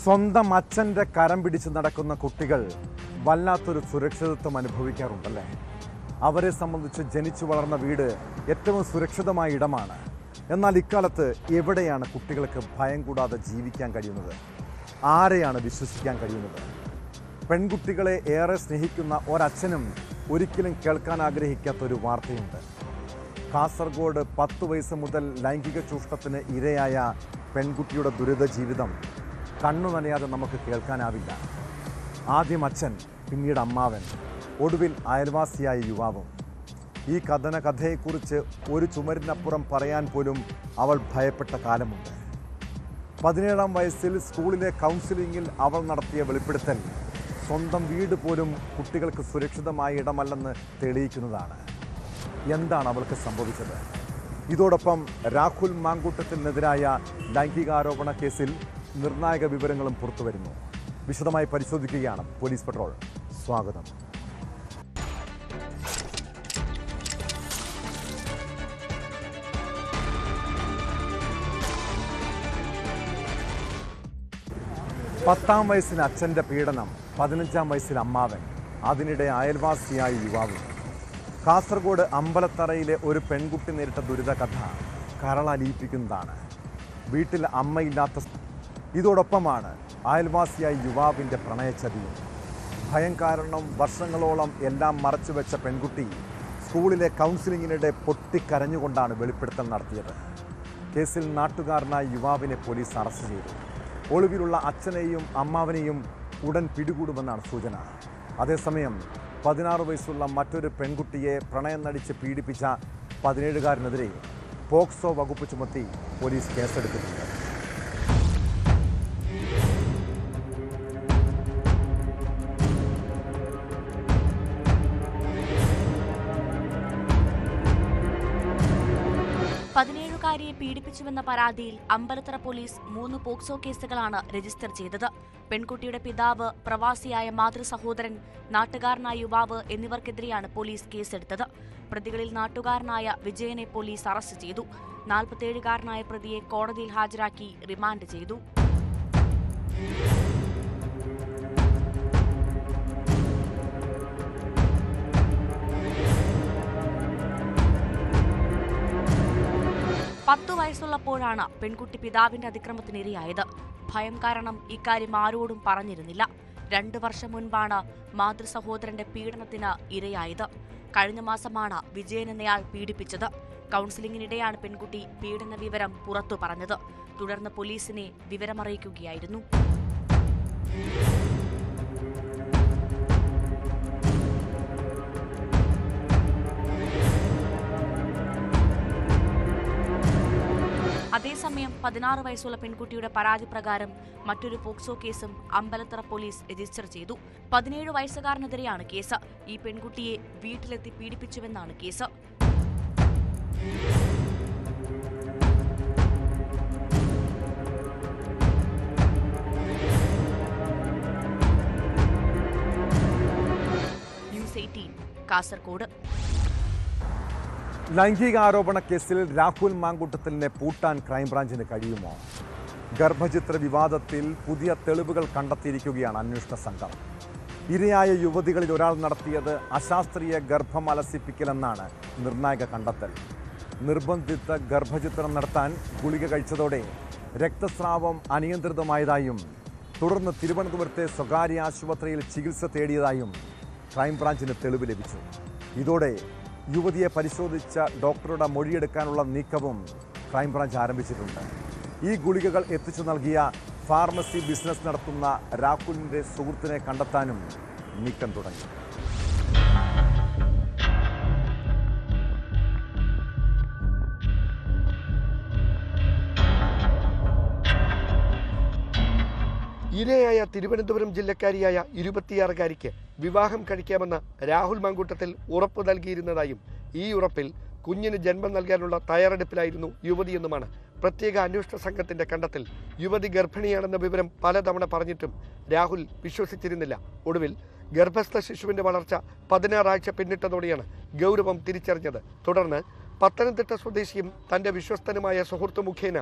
സ്വന്തം അച്ഛൻ്റെ കരം പിടിച്ച് നടക്കുന്ന കുട്ടികൾ വല്ലാത്തൊരു സുരക്ഷിതത്വം അനുഭവിക്കാറുണ്ടല്ലേ. അവരെ സംബന്ധിച്ച് ജനിച്ചു വളർന്ന വീട് ഏറ്റവും സുരക്ഷിതമായ ഇടമാണ്. എന്നാൽ ഇക്കാലത്ത് എവിടെയാണ് കുട്ടികൾക്ക് ഭയം കൂടാതെ ജീവിക്കാൻ കഴിയുന്നത്? ആരെയാണ് വിശ്വസിക്കാൻ കഴിയുന്നത്? പെൺകുട്ടികളെ ഏറെ സ്നേഹിക്കുന്ന ഒരച്ഛനും ഒരിക്കലും കേൾക്കാൻ ആഗ്രഹിക്കാത്തൊരു വാർത്തയുണ്ട്. കാസർഗോഡ് 10 വയസ്സ് മുതൽ ലൈംഗിക ചൂഷണത്തിന് ഇരയായ പെൺകുട്ടിയുടെ ദുരിത ജീവിതം കണ്ണു നനയാതെ നമുക്ക് കേൾക്കാനാവില്ല. ആദ്യം അച്ഛൻ, പിന്നീട് അമ്മാവൻ, ഒടുവിൽ അയൽവാസിയായ യുവാവും. ഈ കഥയെക്കുറിച്ച് ഒരു ചുമരിനപ്പുറം പറയാൻ പോലും അവൾ ഭയപ്പെട്ട കാലമുണ്ട്. 17-ാം വയസ്സിൽ സ്കൂളിലെ കൗൺസിലിങ്ങിൽ അവൾ നടത്തിയ വെളിപ്പെടുത്തൽ സ്വന്തം വീട് പോലും കുട്ടികൾക്ക് സുരക്ഷിതമായ ഇടമല്ലെന്ന് തെളിയിക്കുന്നതാണ്. എന്താണ് അവൾക്ക് സംഭവിച്ചത്? ഇതോടൊപ്പം രാഹുൽ മാങ്കൂട്ടത്തിനെതിരായ ലൈംഗികാരോപണ കേസിൽ നിർണായക വിവരങ്ങളും പുറത്തുവരുന്നു. വിശദമായി പരിശോധിക്കുകയാണ് പോലീസ് പട്രോൾ. സ്വാഗതം. പത്താം വയസ്സിൽ അച്ഛൻ്റെ പീഡനം, 15-ാം വയസ്സിൽ അമ്മാവൻ, അതിനിടെ അയൽവാസിയായ യുവാവും. കാസർഗോഡ് അമ്പലത്തറയിലെ ഒരു പെൺകുട്ടി നേരിട്ട ദുരിത കഥ കരളലിയിപ്പിക്കുന്നതാണ്. വീട്ടിൽ അമ്മയില്ലാത്ത ഇതോടൊപ്പമാണ് അയൽവാസിയായ യുവാവിൻ്റെ പ്രണയച്ചതിയും. ഭയം കാരണം വർഷങ്ങളോളം എല്ലാം മറച്ചുവെച്ച പെൺകുട്ടി സ്കൂളിലെ കൗൺസിലിങ്ങിനിടെ പൊട്ടിക്കരഞ്ഞുകൊണ്ടാണ് വെളിപ്പെടുത്തൽ നടത്തിയത്. കേസിൽ നാട്ടുകാരനായ യുവാവിനെ പോലീസ് അറസ്റ്റ് ചെയ്തു. ഒളിവിലുള്ള അച്ഛനെയും അമ്മാവനെയും ഉടൻ പിടികൂടുമെന്നാണ് സൂചന. അതേസമയം 16 വയസ്സുള്ള മറ്റൊരു പെൺകുട്ടിയെ പ്രണയം നടിച്ച് പീഡിപ്പിച്ച 17-കാരനെതിരെ പോക്സോ വകുപ്പ് ചുമത്തി പോലീസ് കേസെടുത്തിട്ടുണ്ട്. യെ പീഡിപ്പിച്ചുവെന്ന പരാതിയിൽ അമ്പലത്തറ പോലീസ് 3 പോക്സോ കേസുകളാണ് രജിസ്റ്റർ ചെയ്തത്. പെൺകുട്ടിയുടെ പിതാവ്, പ്രവാസിയായ മാതൃസഹോദരൻ, നാട്ടുകാരനായ യുവാവ് എന്നിവർക്കെതിരെയാണ് പോലീസ് കേസെടുത്തത്. പ്രതികളിൽ നാട്ടുകാരനായ വിജയനെ പോലീസ് അറസ്റ്റ് ചെയ്തു. 47-കാരനായ പ്രതിയെ കോടതിയിൽ ഹാജരാക്കി റിമാൻഡ് ചെയ്തു. പത്തു വയസ്സുള്ളപ്പോഴാണ് പെൺകുട്ടി പിതാവിന്റെ അതിക്രമത്തിനിരയായത്. ഭയം കാരണം ഇക്കാര്യം ആരോടും പറഞ്ഞിരുന്നില്ല. 2 വർഷം മുൻപാണ് മാതൃസഹോദരന്റെ പീഡനത്തിന് ഇരയായത്. കഴിഞ്ഞ മാസമാണ് വിജയൻ എന്നയാൾ പീഡിപ്പിച്ചത്. കൗൺസിലിംഗിനിടെയാണ് പെൺകുട്ടി പീഡന വിവരം പുറത്തു പറഞ്ഞത്. തുടർന്ന് പോലീസിനെ വിവരമറിയിക്കുകയായിരുന്നു. അതേസമയം 16 വയസ്സുള്ള പെൺകുട്ടിയുടെ പരാതി പ്രകാരം മറ്റൊരു പോക്സോ കേസും അമ്പലത്തറ പോലീസ് രജിസ്റ്റർ ചെയ്തു. 17 വയസ്സുകാരനെതിരെയാണ് കേസ്. ഈ പെൺകുട്ടിയെ വീട്ടിലെത്തി പീഡിപ്പിച്ചുവെന്നാണ് കേസ്. ന്യൂസ് 18 കാസർഗോഡ്. ലൈംഗികാരോപണ കേസിൽ രാഹുൽ മാങ്കൂട്ടത്തിലിനെ പൂട്ടാൻ ക്രൈംബ്രാഞ്ചിന് കഴിയുമോ? ഗർഭചിത്ര വിവാദത്തിൽ പുതിയ തെളിവുകൾ കണ്ടെത്തിയിരിക്കുകയാണ് അന്വേഷണ സംഘം. ഇരയായ യുവതികളിൽ ഒരാൾ നടത്തിയത് അശാസ്ത്രീയ ഗർഭം അലസിപ്പിക്കലെന്നാണ് നിർണായക കണ്ടെത്തൽ. നിർബന്ധിത ഗർഭചിത്രം നടത്താൻ ഗുളിക കഴിച്ചതോടെ രക്തസ്രാവം അനിയന്ത്രിതമായതായും തുടർന്ന് തിരുവനന്തപുരത്തെ സ്വകാര്യ ആശുപത്രിയിൽ ചികിത്സ തേടിയതായും ക്രൈംബ്രാഞ്ചിന് തെളിവ് ലഭിച്ചു. ഇതോടെ യുവതിയെ പരിശോധിച്ച ഡോക്ടറുടെ മൊഴിയെടുക്കാനുള്ള നീക്കവും ക്രൈംബ്രാഞ്ച് ആരംഭിച്ചിട്ടുണ്ട്. ഈ ഗുളികകൾ എത്തിച്ചു നൽകിയ ഫാർമസി ബിസിനസ് നടത്തുന്ന രാഹുലിൻ്റെ സുഹൃത്തിനെ കണ്ടെത്താനും നീക്കം തുടങ്ങി. ഇരയായ തിരുവനന്തപുരം ജില്ലക്കാരിയായ 26-കാരിക്ക് വിവാഹം കഴിക്കാമെന്ന് രാഹുൽ മാങ്കൂട്ടത്തിൽ ഉറപ്പ് നൽകിയിരുന്നതായും ഈ ഉറപ്പിൽ കുഞ്ഞിന് ജന്മം നൽകാനുള്ള തയ്യാറെടുപ്പിലായിരുന്നു യുവതിയെന്നുമാണ് പ്രത്യേക അന്വേഷണ സംഘത്തിന്റെ കണ്ടെത്തൽ. യുവതി ഗർഭിണിയാണെന്ന വിവരം പലതവണ പറഞ്ഞിട്ടും രാഹുൽ വിശ്വസിച്ചിരുന്നില്ല. ഒടുവിൽ ഗർഭസ്ഥ ശിശുവിന്റെ വളർച്ച 16 ആഴ്ച പിന്നിട്ടതോടെയാണ് ഗൗരവം തിരിച്ചറിഞ്ഞത്. തുടർന്ന് പത്തനംതിട്ട സ്വദേശിയും തന്റെ വിശ്വസ്തനുമായ സുഹൃത്തു മുഖേന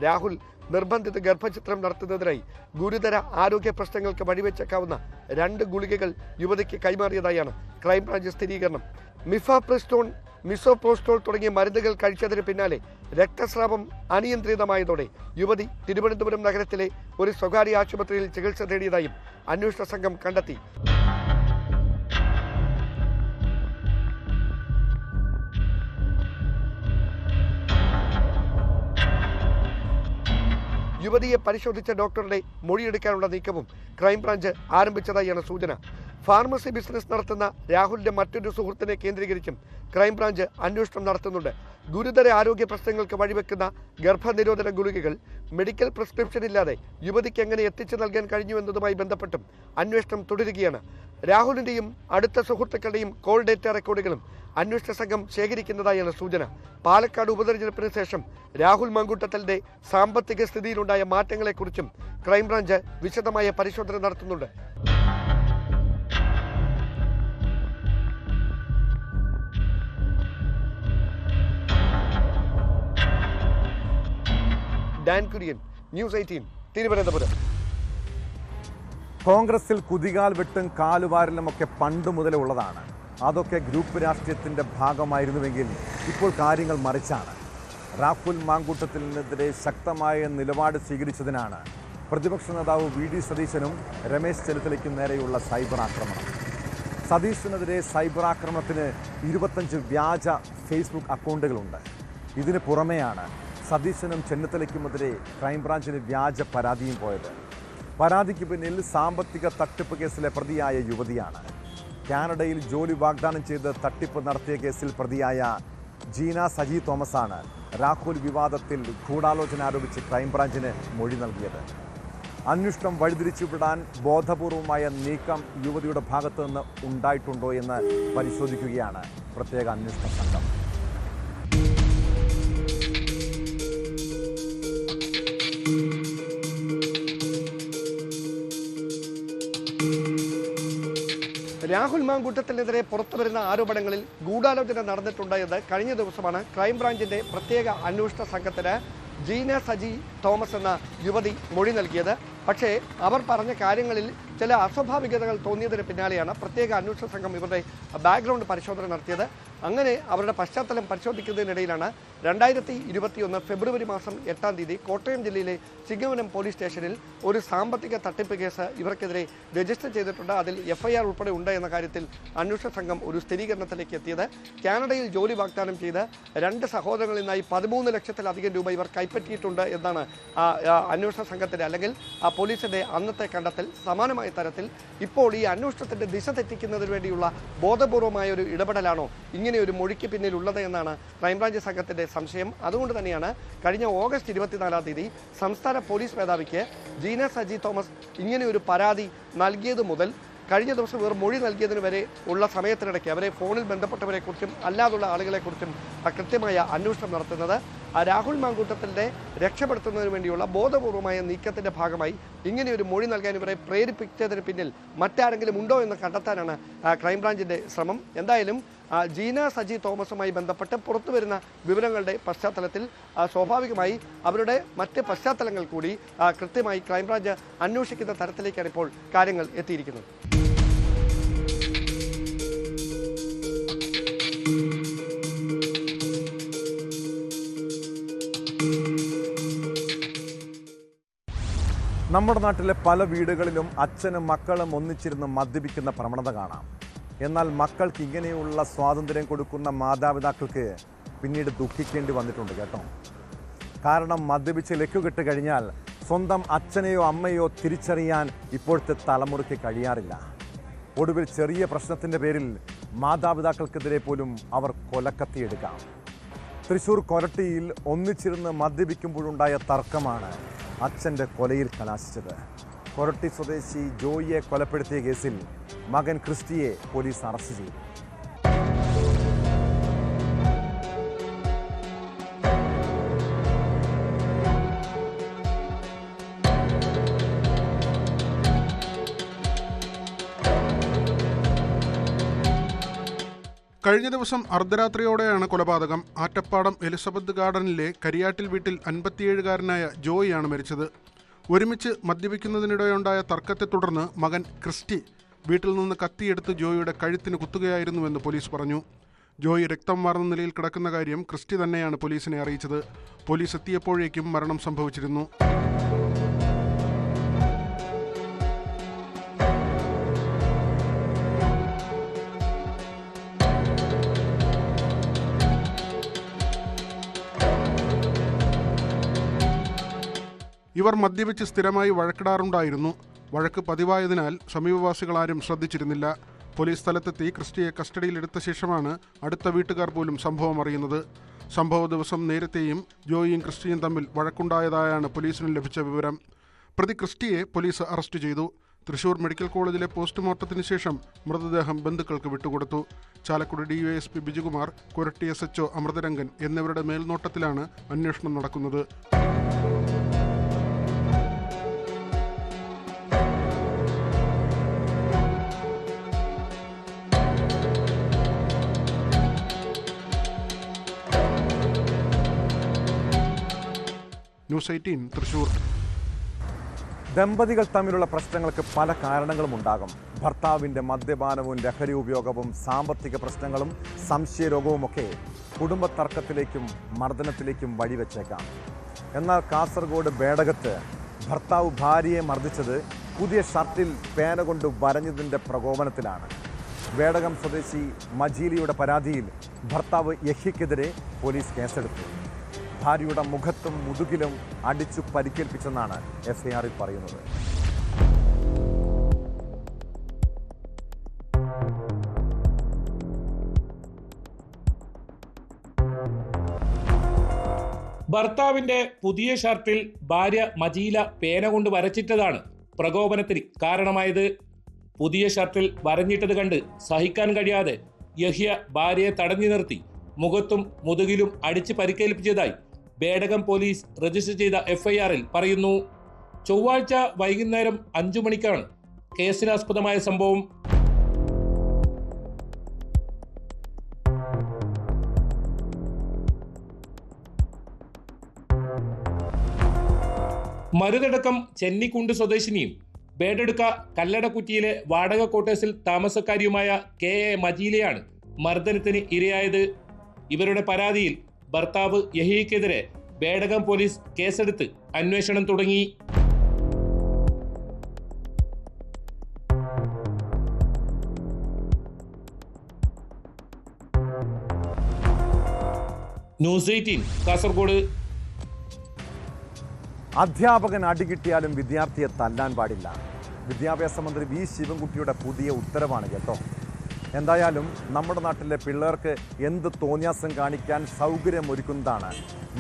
രാഹുൽ നിർബന്ധിത ഗർഭചിത്രം നടത്തുന്നതിനായി ഗുരുതര ആരോഗ്യ പ്രശ്നങ്ങൾക്ക് വഴിവെച്ചേക്കാവുന്ന 2 ഗുളികകൾ യുവതിക്ക് കൈമാറിയതായാണ് ക്രൈംബ്രാഞ്ച് സ്ഥിരീകരണം. മിഫാപ്രിസ്റ്റോൺ, മിസോപ്രോസ്റ്റോൾ തുടങ്ങിയ മരുന്നുകൾ കഴിച്ചതിന് പിന്നാലെ രക്തസ്രാവം അനിയന്ത്രിതമായതോടെ യുവതി തിരുവനന്തപുരം നഗരത്തിലെ ഒരു സ്വകാര്യ ആശുപത്രിയിൽ ചികിത്സ തേടിയതായും അന്വേഷണ സംഘം കണ്ടെത്തി. യുവതിയെ പരിശോധിച്ച ഡോക്ടറുടെ മൊഴിയെടുക്കാനുള്ള നീക്കവും ക്രൈംബ്രാഞ്ച് ആരംഭിച്ചതായാണ് സൂചന. ഫാർമസി ബിസിനസ് നടത്തുന്ന രാഹുലിന്റെ മറ്റൊരു സുഹൃത്തിനെ കേന്ദ്രീകരിച്ചും ക്രൈംബ്രാഞ്ച് അന്വേഷണം നടത്തുന്നുണ്ട്. ഗുരുതര ആരോഗ്യ പ്രശ്നങ്ങൾക്ക് വഴിവെക്കുന്ന ഗർഭനിരോധന ഗുളികകൾ മെഡിക്കൽ പ്രിസ്ക്രിപ്ഷൻ ഇല്ലാതെ യുവതിക്ക് എങ്ങനെ എത്തിച്ചു നൽകാൻ കഴിഞ്ഞു എന്നതുമായി ബന്ധപ്പെട്ടും അന്വേഷണം തുടരുകയാണ്. രാഹുലിന്റെയും അടുത്ത സുഹൃത്തുക്കളുടെയും കോൾ ഡേറ്റ റെക്കോർഡുകളും അന്വേഷണ സംഘം ശേഖരിക്കുന്നതായാണ് സൂചന. പാലക്കാട് ഉപതെരഞ്ഞെടുപ്പിന് ശേഷം രാഹുൽ മാങ്കൂട്ടത്തലിന്റെ സാമ്പത്തിക സ്ഥിതിയിലുണ്ടായ മാറ്റങ്ങളെക്കുറിച്ചും ക്രൈംബ്രാഞ്ച് വിശദമായ പരിശോധന നടത്തുന്നുണ്ട്. Dan Kurian, news 18, Thiruvananthapuram. കോൺഗ്രസിൽ കുതികാൽ വെട്ടും കാലുവാരലുമൊക്കെ പണ്ട് മുതലേ ഉള്ളതാണ്. അതൊക്കെ ഗ്രൂപ്പ് രാഷ്ട്രീയത്തിൻ്റെ ഭാഗമായിരുന്നുവെങ്കിൽ ഇപ്പോൾ കാര്യങ്ങൾ മറിച്ചാണ്. രാഹുൽ മാങ്കൂട്ടത്തിനെതിരെ ശക്തമായ നിലപാട് സ്വീകരിച്ചതിനാണ് പ്രതിപക്ഷ നേതാവ് വി.ഡി. സതീശനും രമേശ് ചെന്നിത്തലയ്ക്കും നേരെയുള്ള സൈബർ ആക്രമണം. സതീശനെതിരെ സൈബർ ആക്രമണത്തിന് 25 വ്യാജ ഫേസ്ബുക്ക് അക്കൗണ്ടുകളുണ്ട്. ഇതിന് പുറമെയാണ് സതീശനും ചെന്നിത്തലയ്ക്കുമെതിരെ ക്രൈംബ്രാഞ്ചിന് വ്യാജ പരാതിയും പോയത്. പരാതിക്ക് പിന്നിൽ സാമ്പത്തിക തട്ടിപ്പ് കേസിലെ പ്രതിയായ യുവതിയാണ്. കാനഡയിൽ ജോലി വാഗ്ദാനം ചെയ്ത് തട്ടിപ്പ് നടത്തിയ കേസിൽ പ്രതിയായ ജീന സജി തോമസാണ് രാഹുൽ വിവാദത്തിൽ ഗൂഢാലോചന ആരോപിച്ച് ക്രൈംബ്രാഞ്ചിന് മൊഴി നൽകിയത്. അന്വേഷണം വഴിതിരിച്ചുവിടാൻ ബോധപൂർവമായ നീക്കം യുവതിയുടെ ഭാഗത്തു നിന്ന് ഉണ്ടായിട്ടുണ്ടോ എന്ന് പരിശോധിക്കുകയാണ് പ്രത്യേക അന്വേഷണ സംഘം. രാഹുൽ മാങ്കൂട്ടത്തിനെതിരെ പുറത്തുവരുന്ന ആരോപണങ്ങളിൽ ഗൂഢാലോചന നടന്നിട്ടുണ്ട് എന്ന് കഴിഞ്ഞ ദിവസമാണ് ക്രൈംബ്രാഞ്ചിന്റെ പ്രത്യേക അന്വേഷണ സംഘത്തിന് ജീന സജി തോമസ് എന്ന യുവതി മൊഴി നൽകിയത്. പക്ഷേ അവർ പറഞ്ഞ കാര്യങ്ങളിൽ ചില അസ്വാഭാവികതകൾ തോന്നിയതിന് പിന്നാലെയാണ് പ്രത്യേക അന്വേഷണ സംഘം ഇവരുടെ ബാക്ക്ഗ്രൗണ്ട് പരിശോധന നടത്തിയത്. അങ്ങനെ അവരുടെ പശ്ചാത്തലം പരിശോധിക്കുന്നതിനിടയിലാണ് 2021 ഫെബ്രുവരി മാസം 8-ാം തീയതി കോട്ടയം ജില്ലയിലെ ചിങ്ങവനം പോലീസ് സ്റ്റേഷനിൽ ഒരു സാമ്പത്തിക തട്ടിപ്പ് കേസ് ഇവർക്കെതിരെ രജിസ്റ്റർ ചെയ്തിട്ടുണ്ട്. അതിൽ FIR ഉൾപ്പെടെ ഉണ്ട് എന്ന കാര്യത്തിൽ അന്വേഷണ സംഘം ഒരു സ്ഥിരീകരണത്തിലേക്ക് എത്തിയത്. കാനഡയിൽ ജോലി വാഗ്ദാനം ചെയ്ത് 2 സഹോദരങ്ങളിൽ നിന്നായി 13 ലക്ഷത്തിലധികം രൂപ ഇവർ കൈപ്പറ്റിയിട്ടുണ്ട് എന്നാണ് അന്വേഷണ സംഘത്തിന്റെ അല്ലെങ്കിൽ പോലീസിന്റെ അന്നത്തെ കണ്ടെത്തൽ. സമാനമായ തരത്തിൽ ഇപ്പോൾ ഈ അന്വേഷണത്തിന്റെ ദിശ തെറ്റിക്കുന്നതിന് വേണ്ടിയുള്ള ബോധപൂർവമായ ഒരു ഇടപെടലാണോ ഇങ്ങനെ ഒരു മൊഴിക്ക് പിന്നിലുള്ളത് എന്നാണ് ക്രൈംബ്രാഞ്ച് സംഘത്തിന്റെ സംശയം. അതുകൊണ്ട് തന്നെയാണ് കഴിഞ്ഞ ഓഗസ്റ്റ് 24-ാം തീയതി സംസ്ഥാന പോലീസ് മേധാവിക്ക് ജീന സജി തോമസ് ഇങ്ങനെ ഒരു പരാതി നൽകിയത് മുതൽ കഴിഞ്ഞ ദിവസം ഇവർ മൊഴി നൽകിയതിന് വരെ ഉള്ള സമയത്തിനിടയ്ക്ക് അവരെ ഫോണിൽ ബന്ധപ്പെട്ടവരെക്കുറിച്ചും അല്ലാതുള്ള ആളുകളെക്കുറിച്ചും കൃത്യമായ അന്വേഷണം നടത്തുന്നത്. രാഹുൽ മാങ്കൂട്ടത്തിൻ്റെ രക്ഷപ്പെടുത്തുന്നതിന് വേണ്ടിയുള്ള ബോധപൂർവമായ നീക്കത്തിൻ്റെ ഭാഗമായി ഇങ്ങനെയൊരു മൊഴി നൽകാൻ ഇവരെ പ്രേരിപ്പിച്ചതിന് പിന്നിൽ മറ്റാരെങ്കിലും ഉണ്ടോ എന്ന് കണ്ടെത്താനാണ് ക്രൈംബ്രാഞ്ചിൻ്റെ ശ്രമം. എന്തായാലും ജീന സജി തോമസുമായി ബന്ധപ്പെട്ട് പുറത്തുവരുന്ന വിവരങ്ങളുടെ പശ്ചാത്തലത്തിൽ സ്വാഭാവികമായി അവരുടെ മറ്റ് പശ്ചാത്തലങ്ങൾ കൂടി കൃത്യമായി ക്രൈംബ്രാഞ്ച് അന്വേഷിക്കുന്ന തരത്തിലേക്കാണ് ഇപ്പോൾ കാര്യങ്ങൾ എത്തിയിരിക്കുന്നത്. നമ്മുടെ നാട്ടിലെ പല വീടുകളിലും അച്ഛനും മക്കളും ഒന്നിച്ചിരുന്ന് മദ്യപിക്കുന്ന പ്രവണത കാണാം. എന്നാൽ മക്കൾക്ക് ഇങ്ങനെയുള്ള സ്വാതന്ത്ര്യം കൊടുക്കുന്ന മാതാപിതാക്കൾക്ക് പിന്നീട് ദുഃഖിക്കേണ്ടി വന്നിട്ടുണ്ട് കേട്ടോ. കാരണം മദ്യപിച്ച് ലക്കുകെട്ട് കഴിഞ്ഞാൽ സ്വന്തം അച്ഛനെയോ അമ്മയോ തിരിച്ചറിയാൻ ഇപ്പോഴത്തെ തലമുറയ്ക്ക് കഴിയാറില്ല. ഒടുവിൽ ചെറിയ പ്രശ്നത്തിൻ്റെ പേരിൽ മാതാപിതാക്കൾക്കെതിരെ പോലും അവർ കൊലക്കത്തിയെടുക്കാം. തൃശ്ശൂർ കൊരട്ടിയിൽ ഒന്നിച്ചിരുന്ന് മദ്യപിക്കുമ്പോഴുണ്ടായ തർക്കമാണ് അച്ഛൻ്റെ കൊലയിൽ കലാശിച്ചത്. കൊരട്ടി സ്വദേശി ജോയിയെ കൊലപ്പെടുത്തിയ കേസിൽ മകൻ ക്രിസ്റ്റിയെ പോലീസ് അറസ്റ്റ് ചെയ്തു. കഴിഞ്ഞ ദിവസം അർദ്ധരാത്രിയോടെയാണ് കൊലപാതകം. ആറ്റപ്പാടം എലിസബത്ത് ഗാർഡനിലെ കരിയാട്ടിൽ വീട്ടിൽ 57-കാരനായ ജോയിയാണ് മരിച്ചത്. ഒരുമിച്ച് മദ്യപിക്കുന്നതിനിടെയുണ്ടായ തർക്കത്തെ തുടർന്ന് മകൻ ക്രിസ്റ്റി വീട്ടിൽ നിന്ന് കത്തിയെടുത്ത് ജോയിയുടെ കഴുത്തിന് കുത്തുകയായിരുന്നുവെന്ന് പോലീസ് പറഞ്ഞു. ജോയി രക്തം വാർന്ന നിലയിൽ കിടക്കുന്ന കാര്യം ക്രിസ്റ്റി തന്നെയാണ് പോലീസിനെ അറിയിച്ചത്. പോലീസ് എത്തിയപ്പോഴേക്കും മരണം സംഭവിച്ചിരുന്നു. ഇവർ മദ്യപിച്ച് സ്ഥിരമായി വഴക്കിടാറുണ്ടായിരുന്നു. വഴക്ക് പതിവായതിനാൽ സമീപവാസികളാരും ശ്രദ്ധിച്ചിരുന്നില്ല. പോലീസ് സ്ഥലത്തെത്തി ക്രിസ്റ്റിയെ കസ്റ്റഡിയിലെടുത്ത ശേഷമാണ് അടുത്ത വീട്ടുകാർ പോലും സംഭവം അറിയുന്നത്. സംഭവ ദിവസം നേരത്തെയും ജോയിയും ക്രിസ്റ്റിയും തമ്മിൽ വഴക്കുണ്ടായതായാണ് പോലീസിന് ലഭിച്ച വിവരം. പ്രതി ക്രിസ്റ്റിയെ പോലീസ് അറസ്റ്റ് ചെയ്തു. തൃശൂർ മെഡിക്കൽ കോളേജിലെ പോസ്റ്റ്മോർട്ടത്തിന് ശേഷം മൃതദേഹം ബന്ധുക്കൾക്ക് വിട്ടുകൊടുത്തു. ചാലക്കുടി DYSP ബിജുകുമാർ, കൊരട്ടി SHO അമൃതരംഗൻ എന്നിവരുടെ മേൽനോട്ടത്തിലാണ് അന്വേഷണം നടക്കുന്നത്. ന്യൂസ് 18 തൃശൂർ. ദമ്പതികൾ തമ്മിലുള്ള പ്രശ്നങ്ങൾക്ക് പല കാരണങ്ങളും ഉണ്ടാകും. ഭർത്താവിൻ്റെ മദ്യപാനവും ലഹരി ഉപയോഗവും സാമ്പത്തിക പ്രശ്നങ്ങളും സംശയരോഗവുമൊക്കെ കുടുംബ തർക്കത്തിലേക്കും മർദ്ദനത്തിലേക്കും വഴിവെച്ചേക്കാം. എന്നാൽ കാസർഗോഡ് ബേടകത്ത് ഭർത്താവ് ഭാര്യയെ മർദ്ദിച്ചത് പുതിയ ഷർട്ടിൽ പേന കൊണ്ട് വരഞ്ഞതിൻ്റെ പ്രകോപനത്തിലാണ്. ബേടകം സ്വദേശി മജീലിയുടെ പരാതിയിൽ ഭർത്താവ് യഹിക്കെതിരെ പോലീസ് കേസെടുത്തു. ഭാര്യയുടെ മുഖത്തും മുതുകിലും അടിച്ചു പരിക്കേൽപ്പിച്ചെന്നാണ് FIR-ൽ പറയുന്നത്. ഭർത്താവിന്റെ പുതിയ ഷർട്ടിൽ ഭാര്യ മജീല പേന കൊണ്ട് വരച്ചിട്ടതാണ് പ്രകോപനത്തിന് കാരണമായത്. പുതിയ ഷർട്ടിൽ വരഞ്ഞിട്ടത് കണ്ട് സഹിക്കാൻ കഴിയാതെ യഹ്യ ഭാര്യയെ തടഞ്ഞു നിർത്തി മുഖത്തും മുതുകിലും അടിച്ച് പരിക്കേൽപ്പിച്ചതായി ബേടകം പോലീസ് രജിസ്റ്റർ ചെയ്ത FIR-ൽ പറയുന്നു. ചൊവ്വാഴ്ച വൈകുന്നേരം 5 മണിക്കാണ് കേസിനാസ്പദമായ സംഭവം. മരുതടക്കം ചെന്നിക്കുണ്ട് സ്വദേശിനിയും ബേഡെടുക്ക കല്ലടക്കുറ്റിയിലെ വാടക ക്വാർട്ടേഴ്സിൽ താമസക്കാരിയുമായ KA മജീലയാണ് മർദ്ദനത്തിന് ഇരയായത്. ഇവരുടെ പരാതിയിൽ ഭർത്താവ് യഹിക്കെതിരെ ബേടകം പോലീസ് കേസെടുത്ത് അന്വേഷണം തുടങ്ങി. ന്യൂസ് 18 കാസർഗോഡ്. അധ്യാപകൻ അടികിട്ടിയാലും വിദ്യാർത്ഥിയെ തല്ലാൻ പാടില്ല. വിദ്യാഭ്യാസ മന്ത്രി V. ശിവൻകുട്ടിയുടെ പുതിയ ഉത്തരവാണ് കേട്ടോ. എന്തായാലും നമ്മുടെ നാട്ടിലെ പിള്ളേർക്ക് എന്ത് തോന്നിയാസം കാണിക്കാൻ സൗകര്യമൊരുക്കുന്നതാണ്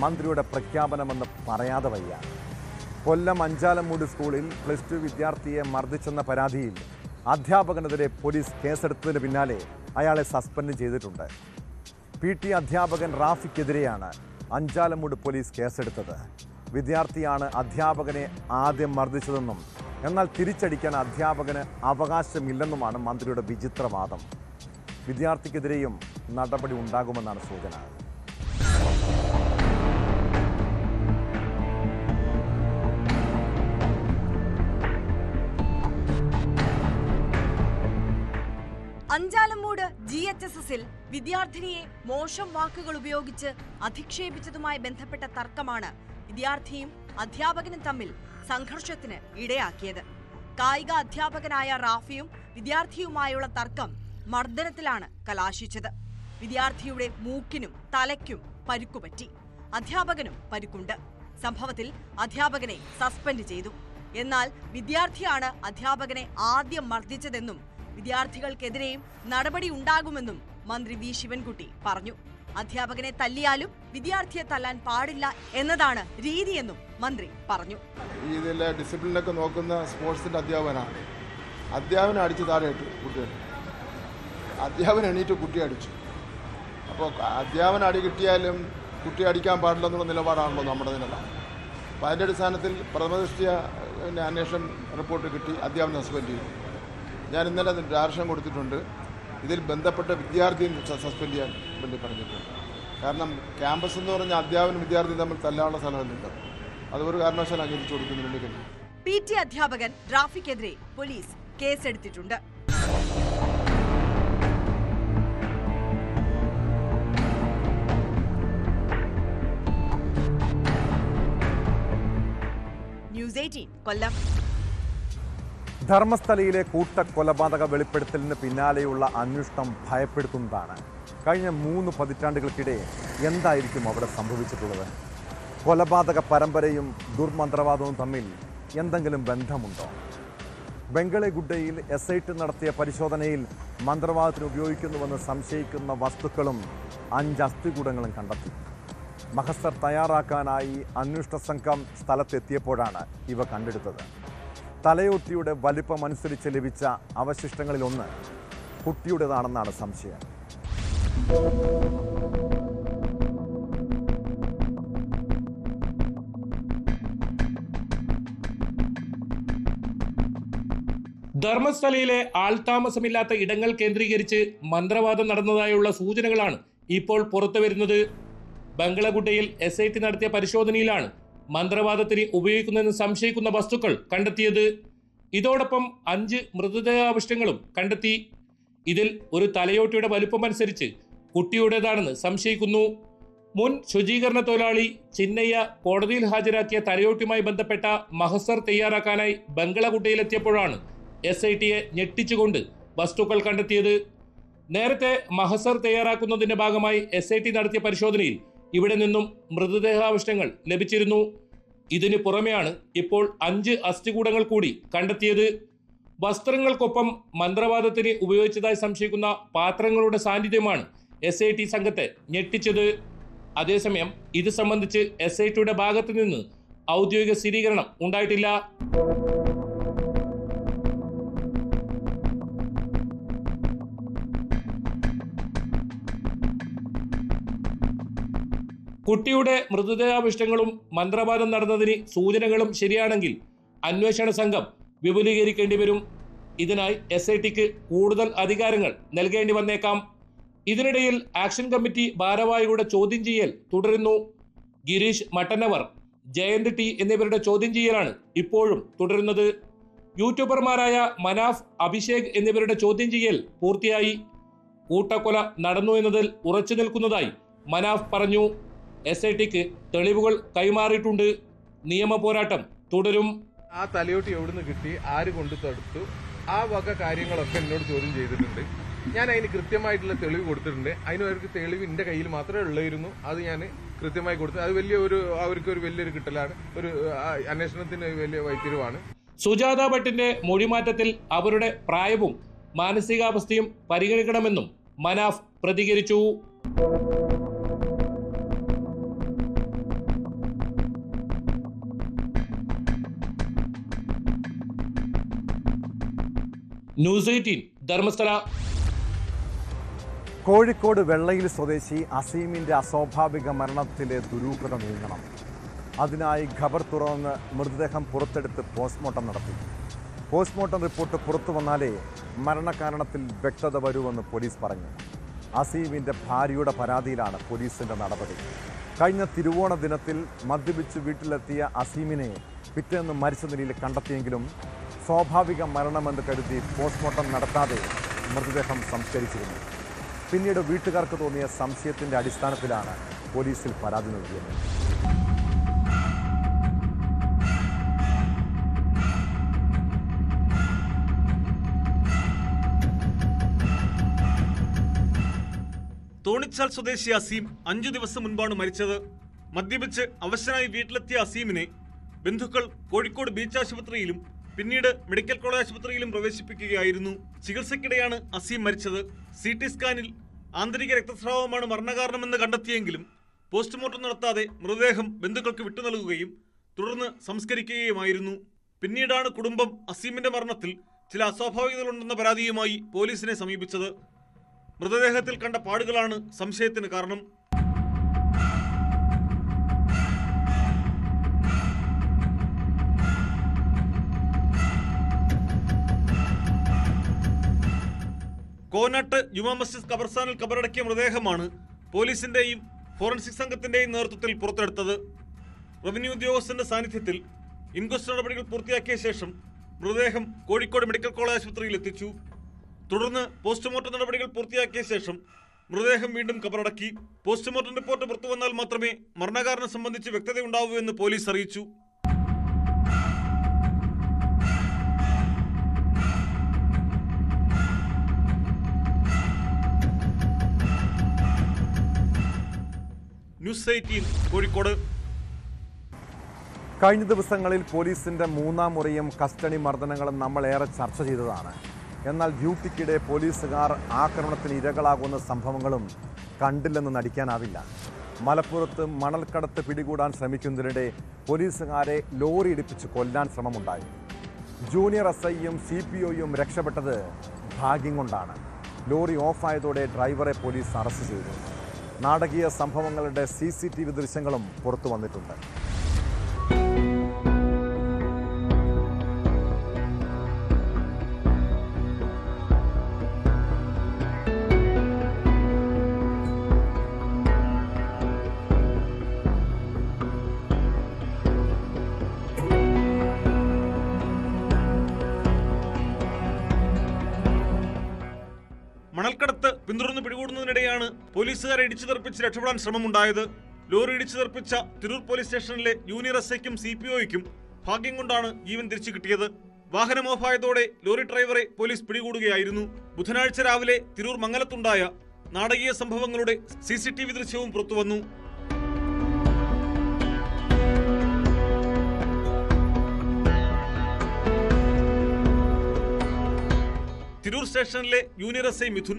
മന്ത്രിയുടെ പ്രഖ്യാപനമെന്ന് പറയാതെ വയ്യ. കൊല്ലം അഞ്ചാലമ്മൂട് സ്കൂളിൽ +2 വിദ്യാർത്ഥിയെ മർദ്ദിച്ചെന്ന പരാതിയിൽ അധ്യാപകനെതിരെ പോലീസ് കേസെടുത്തതിന് പിന്നാലെ അയാളെ സസ്പെൻഡ് ചെയ്തിട്ടുണ്ട്. PT അധ്യാപകൻ റാഫിക്കെതിരെയാണ് അഞ്ചാലമ്മൂട് പോലീസ് കേസെടുത്തത്. വിദ്യാർത്ഥിയാണ് അധ്യാപകനെ ആദ്യം മർദ്ദിച്ചതെന്നും എന്നാൽ തിരിച്ചടിക്കാൻ അധ്യാപകന് അവകാശമില്ലെന്നുമാണ് മന്ത്രിയുടെ വിചിത്രവാദം. വിദ്യാർത്ഥിക്കെതിരെയും നടപടി ഉണ്ടാകുമെന്നാണ് സൂചന. അഞ്ചാലമ്മൂട് GHSS-ൽ വിദ്യാർത്ഥിനിയെ മോശം വാക്കുകൾ ഉപയോഗിച്ച് അധിക്ഷേപിച്ചതുമായി ബന്ധപ്പെട്ട തർക്കമാണ് വിദ്യാർത്ഥിയും അധ്യാപകനും തമ്മിൽ സംഘർഷത്തിന് ഇടയാക്കിയത്. കായിക അധ്യാപകനായ റാഫിയും വിദ്യാർത്ഥിയുമായുള്ള തർക്കം മർദ്ദനത്തിലാണ് കലാശിച്ചത്. വിദ്യാർത്ഥിയുടെ മൂക്കിനും തലയ്ക്കും പരുക്കുപറ്റി. അധ്യാപകനും പരുക്കുണ്ട്. സംഭവത്തിൽ അധ്യാപകനെ സസ്പെൻഡ് ചെയ്തു. എന്നാൽ വിദ്യാർത്ഥിയാണ് അധ്യാപകനെ ആദ്യം മർദ്ദിച്ചതെന്നും വിദ്യാർത്ഥികൾക്കെതിരെയും നടപടി ഉണ്ടാകുമെന്നും മന്ത്രി V. ശിവൻകുട്ടി പറഞ്ഞു. അധ്യാപകനെ തല്ലിയാലും വിദ്യാർത്ഥിയെ തല്ലാൻ പാടില്ല എന്നതാണ് രീതിയെന്നും മന്ത്രി പറഞ്ഞു. ഇതിലെ ഡിസിപ്ലിനൊക്കെ നോക്കുന്ന സ്പോർട്സിൻ്റെ അധ്യാപകനാണ്. അധ്യാപനം അടിച്ച് താഴെ ഇട്ടു കുട്ടികൾ. അധ്യാപനം എണീറ്റ് കുട്ടിയെ അടിച്ചു. അപ്പോൾ അധ്യാപനം അടി കിട്ടിയാലും കുട്ടിയെ അടിക്കാൻ പാടില്ലെന്നുള്ള നിലപാടാണല്ലോ നമ്മുടെ നിലപാട്. അപ്പോൾ അതിൻ്റെ അടിസ്ഥാനത്തിൽ പ്രഥമദൃഷ്ട്യ അന്വേഷണം റിപ്പോർട്ട് കിട്ടി അധ്യാപനം സസ്പെൻഡ് ചെയ്തു. ഞാൻ ഇന്നലെ ഡയറക്ഷൻ കൊടുത്തിട്ടുണ്ട്. ഇതിൽ ബന്ധപ്പെട്ട വിദ്യാർത്ഥിയും സസ്പെൻഡ് ചെയ്യാൻ വേണ്ടി പറഞ്ഞിട്ടുണ്ട്. കാരണം ക്യാമ്പസ് എന്ന് പറഞ്ഞാൽ അധ്യാപനം വിദ്യാർത്ഥിയും തമ്മിൽ തല്ലാനുള്ള സ്ഥലമല്ലല്ലോ. അത് ഒരു കാരണവശാലും അംഗീകരിച്ചു കൊടുക്കുന്നതിന് വേണ്ടി കഴിയും. PT അധ്യാപകൻ റാഫിക്കെതിരെ പോലീസ് കേസെടുത്തിട്ടുണ്ട്. ന്യൂസ് 18 കൊല്ലം. ധർമ്മസ്ഥലയിലെ കൂട്ടക്കൊലപാതക വെളിപ്പെടുത്തലിന് പിന്നാലെയുള്ള അന്വേഷണം ഭയപ്പെടുത്തുന്നതാണ്. കഴിഞ്ഞ 3 പതിറ്റാണ്ടുകൾക്കിടെ എന്തായിരിക്കും അവിടെ സംഭവിച്ചിട്ടുള്ളത്? കൊലപാതക പരമ്പരയും ദുർമന്ത്രവാദവും തമ്മിൽ എന്തെങ്കിലും ബന്ധമുണ്ടോ? ബംഗളഗുഡയിൽ SIT നടത്തിയ പരിശോധനയിൽ മന്ത്രവാദത്തിന് ഉപയോഗിക്കുന്നുവെന്ന് സംശയിക്കുന്ന വസ്തുക്കളും 5 അസ്ഥികൂടങ്ങളും കണ്ടെത്തി. മഹസർ തയ്യാറാക്കാനായി അന്വേഷണ സംഘം സ്ഥലത്തെത്തിയപ്പോഴാണ് ഇവ കണ്ടെടുത്തത്. തലയോട്ടിയുടെ വലിപ്പമനുസരിച്ച് ലഭിച്ച അവശിഷ്ടങ്ങളിലൊന്ന് കുട്ടിയുടേതാണെന്നാണ് സംശയം. ധർമ്മസ്ഥലയിലെ ആൾതാമസമില്ലാത്ത ഇടങ്ങൾ കേന്ദ്രീകരിച്ച് മന്ത്രവാദം നടന്നതായുള്ള സൂചനകളാണ് ഇപ്പോൾ പുറത്തുവരുന്നത്. ബംഗളഗുഡയിൽ SIT നടത്തിയ പരിശോധനയിലാണ് മന്ത്രവാദത്തിന് ഉപയോഗിക്കുന്നതെന്ന് സംശയിക്കുന്ന വസ്തുക്കൾ കണ്ടെത്തിയത്. ഇതോടൊപ്പം 5 മൃതദേഹാവശിഷ്ടങ്ങളും കണ്ടെത്തി. ഇതിൽ ഒരു തലയോട്ടിയുടെ വലുപ്പമനുസരിച്ച് കുട്ടിയുടേതാണെന്ന് സംശയിക്കുന്നു. മുൻ ശുചീകരണ തൊഴിലാളി ചിന്നയ്യ കോടതിയിൽ ഹാജരാക്കിയ തലയോട്ടിയുമായി ബന്ധപ്പെട്ട മഹസർ തയ്യാറാക്കാനായി ബംഗളഗുഡയിലെത്തിയപ്പോഴാണ് SITയെ ഞെട്ടിച്ചുകൊണ്ട് വസ്തുക്കൾ കണ്ടെത്തിയത്. നേരത്തെ മഹസർ തയ്യാറാക്കുന്നതിന്റെ ഭാഗമായി SIT നടത്തിയ പരിശോധനയിൽ ഇവിടെ നിന്നും മൃതദേഹാവശിഷ്ടങ്ങൾ ലഭിച്ചിരുന്നു. ഇതിനു പുറമെയാണ് ഇപ്പോൾ 5 അസ്ഥികൂടങ്ങൾ കൂടി കണ്ടെത്തിയത്. വസ്ത്രങ്ങൾക്കൊപ്പം മന്ത്രവാദത്തിന് ഉപയോഗിച്ചതായി സംശയിക്കുന്ന പാത്രങ്ങളുടെ സാന്നിധ്യമാണ് SIT സംഘത്തെ ഞെട്ടിച്ചത്. അതേസമയം ഇത് സംബന്ധിച്ച് SITയുടെ ഭാഗത്തു നിന്ന് ഔദ്യോഗിക സ്ഥിരീകരണം ഉണ്ടായിട്ടില്ല. കുട്ടിയുടെ മൃതദേഹാവശിഷ്ടങ്ങളും മന്ത്രവാദം നടന്നതിന് സൂചനകളും ശരിയാണെങ്കിൽ അന്വേഷണ സംഘം വിപുലീകരിക്കേണ്ടി വരും. ഇതിനായി SITക്ക് കൂടുതൽ അധികാരങ്ങൾ നൽകേണ്ടി വന്നേക്കാം. ഇതിനിടയിൽ ആക്ഷൻ കമ്മിറ്റി ഭാരവാഹികളുടെ ചോദ്യം ചെയ്യൽ തുടരുന്നു. ഗിരീഷ് മട്ടന്നവർ, ജയന്ത് T എന്നിവരുടെ ചോദ്യം ചെയ്യലാണ് ഇപ്പോഴും തുടരുന്നത്. യൂട്യൂബർമാരായ മനാഫ്, അഭിഷേക് എന്നിവരുടെ ചോദ്യം ചെയ്യൽ പൂർത്തിയായി. കൂട്ടക്കൊല നടന്നു എന്നതിൽ ഉറച്ചു നിൽക്കുന്നതായി മനാഫ് പറഞ്ഞു. SITക്ക് തെളിവുകൾ കൈമാറിയിട്ടുണ്ട്. നിയമ പോരാട്ടം തുടരും. ആ തലയോട്ടി എവിടുന്ന് കിട്ടി, ആര് കൊണ്ടു തടുത്തു, ആ വക കാര്യങ്ങളൊക്കെ എന്നോട് ചോദ്യം ചെയ്തിട്ടുണ്ട്. ഞാൻ അതിന് കൃത്യമായിട്ടുള്ള തെളിവ് കൊടുത്തിട്ടുണ്ട്. അതിനവർക്ക് തെളിവ് എന്റെ കയ്യിൽ മാത്രമേ ഉള്ളായിരുന്നു. അത് ഞാൻ കൃത്യമായി കൊടുത്തു. അത് അവർക്കൊരു വലിയൊരു കിട്ടലാണ്, ഒരു അന്വേഷണത്തിന് വലിയ വൈത്തിരിവാണ്. സുജാത ഭട്ടിന്റെ മൊഴിമാറ്റത്തിൽ അവരുടെ പ്രായവും മാനസികാവസ്ഥയും പരിഗണിക്കണമെന്നും മനാഫ് പ്രതികരിച്ചു. ന്യൂസ് 18 ധർമ്മസ്ഥല. കോഴിക്കോട് വെള്ളയിൽ സ്വദേശി അസീമിന്റെ അസ്വാഭാവിക മരണത്തിലെ ദുരൂഹത നീങ്ങണം. അതിനായി ഖബർ തുറന്ന് മൃതദേഹം പുറത്തെടുത്ത് പോസ്റ്റ്മോർട്ടം നടത്തി. പോസ്റ്റ്മോർട്ടം റിപ്പോർട്ട് പുറത്തു വന്നാലേ മരണകാരണത്തിൽ വ്യക്തത വരുമെന്ന് പോലീസ് പറഞ്ഞു. അസീമിന്റെ ഭാര്യയുടെ പരാതിയിലാണ് പോലീസിന്റെ നടപടി. കഴിഞ്ഞ തിരുവോണ ദിനത്തിൽ മദ്യപിച്ച് വീട്ടിലെത്തിയ അസീമിനെ പിറ്റേന്ന് മരിച്ച നിലയിൽ കണ്ടെത്തിയെങ്കിലും സ്വാഭാവിക മരണമെന്ന് കരുതി പോസ്റ്റ്മോർട്ടം നടത്താതെ മൃതദേഹം സംസ്കരിച്ചിരുന്നു. പിന്നീട് വീട്ടുകാർക്ക് തോന്നിയ സംശയത്തിന്റെ അടിസ്ഥാനത്തിലാണ് പോലീസിൽ പരാതി നൽകിയത്. തോണിച്ചാൽ സ്വദേശി അസീം 5 ദിവസം മുൻപാണ് മരിച്ചത്. മദ്യപിച്ച് അവശനായി വീട്ടിലെത്തിയ അസീമിനെ ബന്ധുക്കൾ കോഴിക്കോട് ബീച്ച് ആശുപത്രിയിലും പിന്നീട് മെഡിക്കൽ കോളേജ് ആശുപത്രിയിലും പ്രവേശിപ്പിക്കുകയായിരുന്നു. ചികിത്സയ്ക്കിടെയാണ് അസീം മരിച്ചത്. CT സ്കാനിൽ ആന്തരിക രക്തസ്രാവമാണ് മരണകാരണമെന്ന് കണ്ടെത്തിയെങ്കിലും പോസ്റ്റ്മോർട്ടം നടത്താതെ മൃതദേഹം ബന്ധുക്കൾക്ക് വിട്ടു നൽകുകയും തുടർന്ന് സംസ്കരിക്കുകയുമായിരുന്നു. പിന്നീടാണ് കുടുംബം അസീമിന്റെ മരണത്തിൽ ചില അസ്വാഭാവികതകളുണ്ടെന്ന പരാതിയുമായി പോലീസിനെ സമീപിച്ചത്. മൃതദേഹത്തിൽ കണ്ട പാടുകളാണ് സംശയത്തിന് കാരണം. കോനാട്ട് ജുമാ മസ്ജിദ് ഖബർസ്ഥാനിൽ കബറടക്കിയ മൃതദേഹമാണ് പോലീസിന്റെയും ഫോറൻസിക് സംഘത്തിന്റെയും നേതൃത്വത്തിൽ പുറത്തെടുത്തത്. റവന്യൂ ഉദ്യോഗസ്ഥന്റെ സാന്നിധ്യത്തിൽ ഇൻക്വസ്റ്റ് നടപടികൾ പൂർത്തിയാക്കിയ ശേഷം മൃതദേഹം കോഴിക്കോട് മെഡിക്കൽ കോളേജ് ആശുപത്രിയിൽ എത്തിച്ചു. തുടർന്ന് പോസ്റ്റ്മോർട്ടം നടപടികൾ പൂർത്തിയാക്കിയ ശേഷം മൃതദേഹം വീണ്ടും കബറടക്കി. പോസ്റ്റ്മോർട്ടം റിപ്പോർട്ട് പുറത്തുവന്നാൽ മാത്രമേ മരണകാരണം സംബന്ധിച്ച് വ്യക്തതയുണ്ടാവൂ എന്ന് പോലീസ് അറിയിച്ചു. ന്യൂസ് 18 കോഴിക്കോട്. കഴിഞ്ഞ ദിവസങ്ങളിൽ പോലീസിന്റെ മൂന്നാം മുറിയും കസ്റ്റഡി മർദ്ദനങ്ങളും നമ്മൾ ഏറെ ചർച്ച ചെയ്തതാണ്. എന്നാൽ ഡ്യൂട്ടിക്കിടെ പോലീസുകാർ ആക്രമണത്തിന് ഇരകളാകുന്ന സംഭവങ്ങളും കണ്ടില്ലെന്ന് നടിക്കാനാവില്ല. മലപ്പുറത്ത് മണൽക്കടത്ത് പിടികൂടാൻ ശ്രമിക്കുന്നതിനിടെ പോലീസുകാരെ ലോറി ഇടിപ്പിച്ച് കൊല്ലാൻ ശ്രമമുണ്ടായി. ജൂനിയർ SIയും CPOയും രക്ഷപ്പെട്ടത് ഭാഗ്യം കൊണ്ടാണ്. ലോറി ഓഫായതോടെ ഡ്രൈവറെ പോലീസ് അറസ്റ്റ് ചെയ്തു. നാടകീയ സംഭവങ്ങളുടെ CCTV ദൃശ്യങ്ങളും പുറത്തു വന്നിട്ടുണ്ട്. മണൽക്കടത്ത് പിന്തുടർന്ന് പിടികൂടുന്നതിനിടെയാണ് പോലീസുകാരെ ഇടിച്ചു തെറിപ്പിച്ച് രക്ഷപ്പെടാൻ ശ്രമമുണ്ടായത്. ലോറി ഇടിച്ചു തെറിപ്പിച്ച തിരൂർ പോലീസ് സ്റ്റേഷനിലെ ജൂനിയർ SIക്കും CPOയ്ക്കും ഭാഗ്യം കൊണ്ടാണ് ജീവൻ തിരിച്ചു കിട്ടിയത്. വാഹനം ഓഫായതോടെ ലോറി ഡ്രൈവറെ പോലീസ് പിടികൂടുകയായിരുന്നു. ബുധനാഴ്ച രാവിലെ തിരൂർ മംഗലത്തുണ്ടായ നാടകീയ സംഭവങ്ങളുടെ CCTV ദൃശ്യവും പുറത്തുവന്നു. തിരൂർ സ്റ്റേഷനിലെ junior SI Mithun,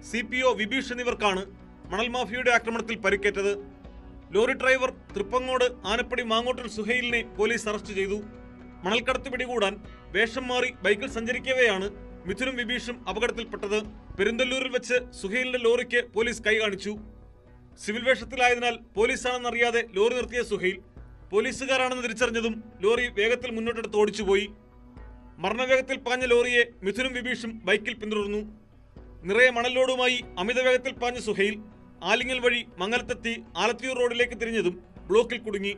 CPO Vibeesh എന്നിവർക്കാണ് മണൽ മാഫിയയുടെ ആക്രമണത്തിൽ പരിക്കേറ്റത്. ലോറി ഡ്രൈവർ തൃപ്പങ്ങോട് ആനപ്പടി മാങ്ങോട്ടിൽ സുഹൈലിനെ പോലീസ് അറസ്റ്റ് ചെയ്തു. മണൽക്കടത്ത് പിടികൂടാൻ വേഷം മാറി ബൈക്കിൽ സഞ്ചരിക്കവെയാണ് മിഥുനും വിബീഷും അപകടത്തിൽപ്പെട്ടത്. പെരുന്തല്ലൂരിൽ വെച്ച് സുഹൈലിന്റെ ലോറിക്ക് പോലീസ് കൈ കാണിച്ചു. സിവിൽ വേഷത്തിലായതിനാൽ പോലീസാണെന്നറിയാതെ ലോറി നിർത്തിയ സുഹൈൽ പോലീസുകാരാണെന്ന് തിരിച്ചറിഞ്ഞതും ലോറി വേഗത്തിൽ മുന്നോട്ടെടുത്ത് ഓടിച്ചുപോയി. മരണവേഗത്തിൽ പാഞ്ഞ ലോറിയെ മിഥുനും വിബീഷും ബൈക്കിൽ പിന്തുടർന്നു. നിറയെ മണലോടുമായി അമിത വേഗത്തിൽ പാഞ്ഞ സുഹൈൽ ആലിങ്ങൽ വഴി മംഗലത്തെത്തി ആലത്തിയൂർ റോഡിലേക്ക് തിരിഞ്ഞതും ബ്ലോക്കിൽ കുടുങ്ങി.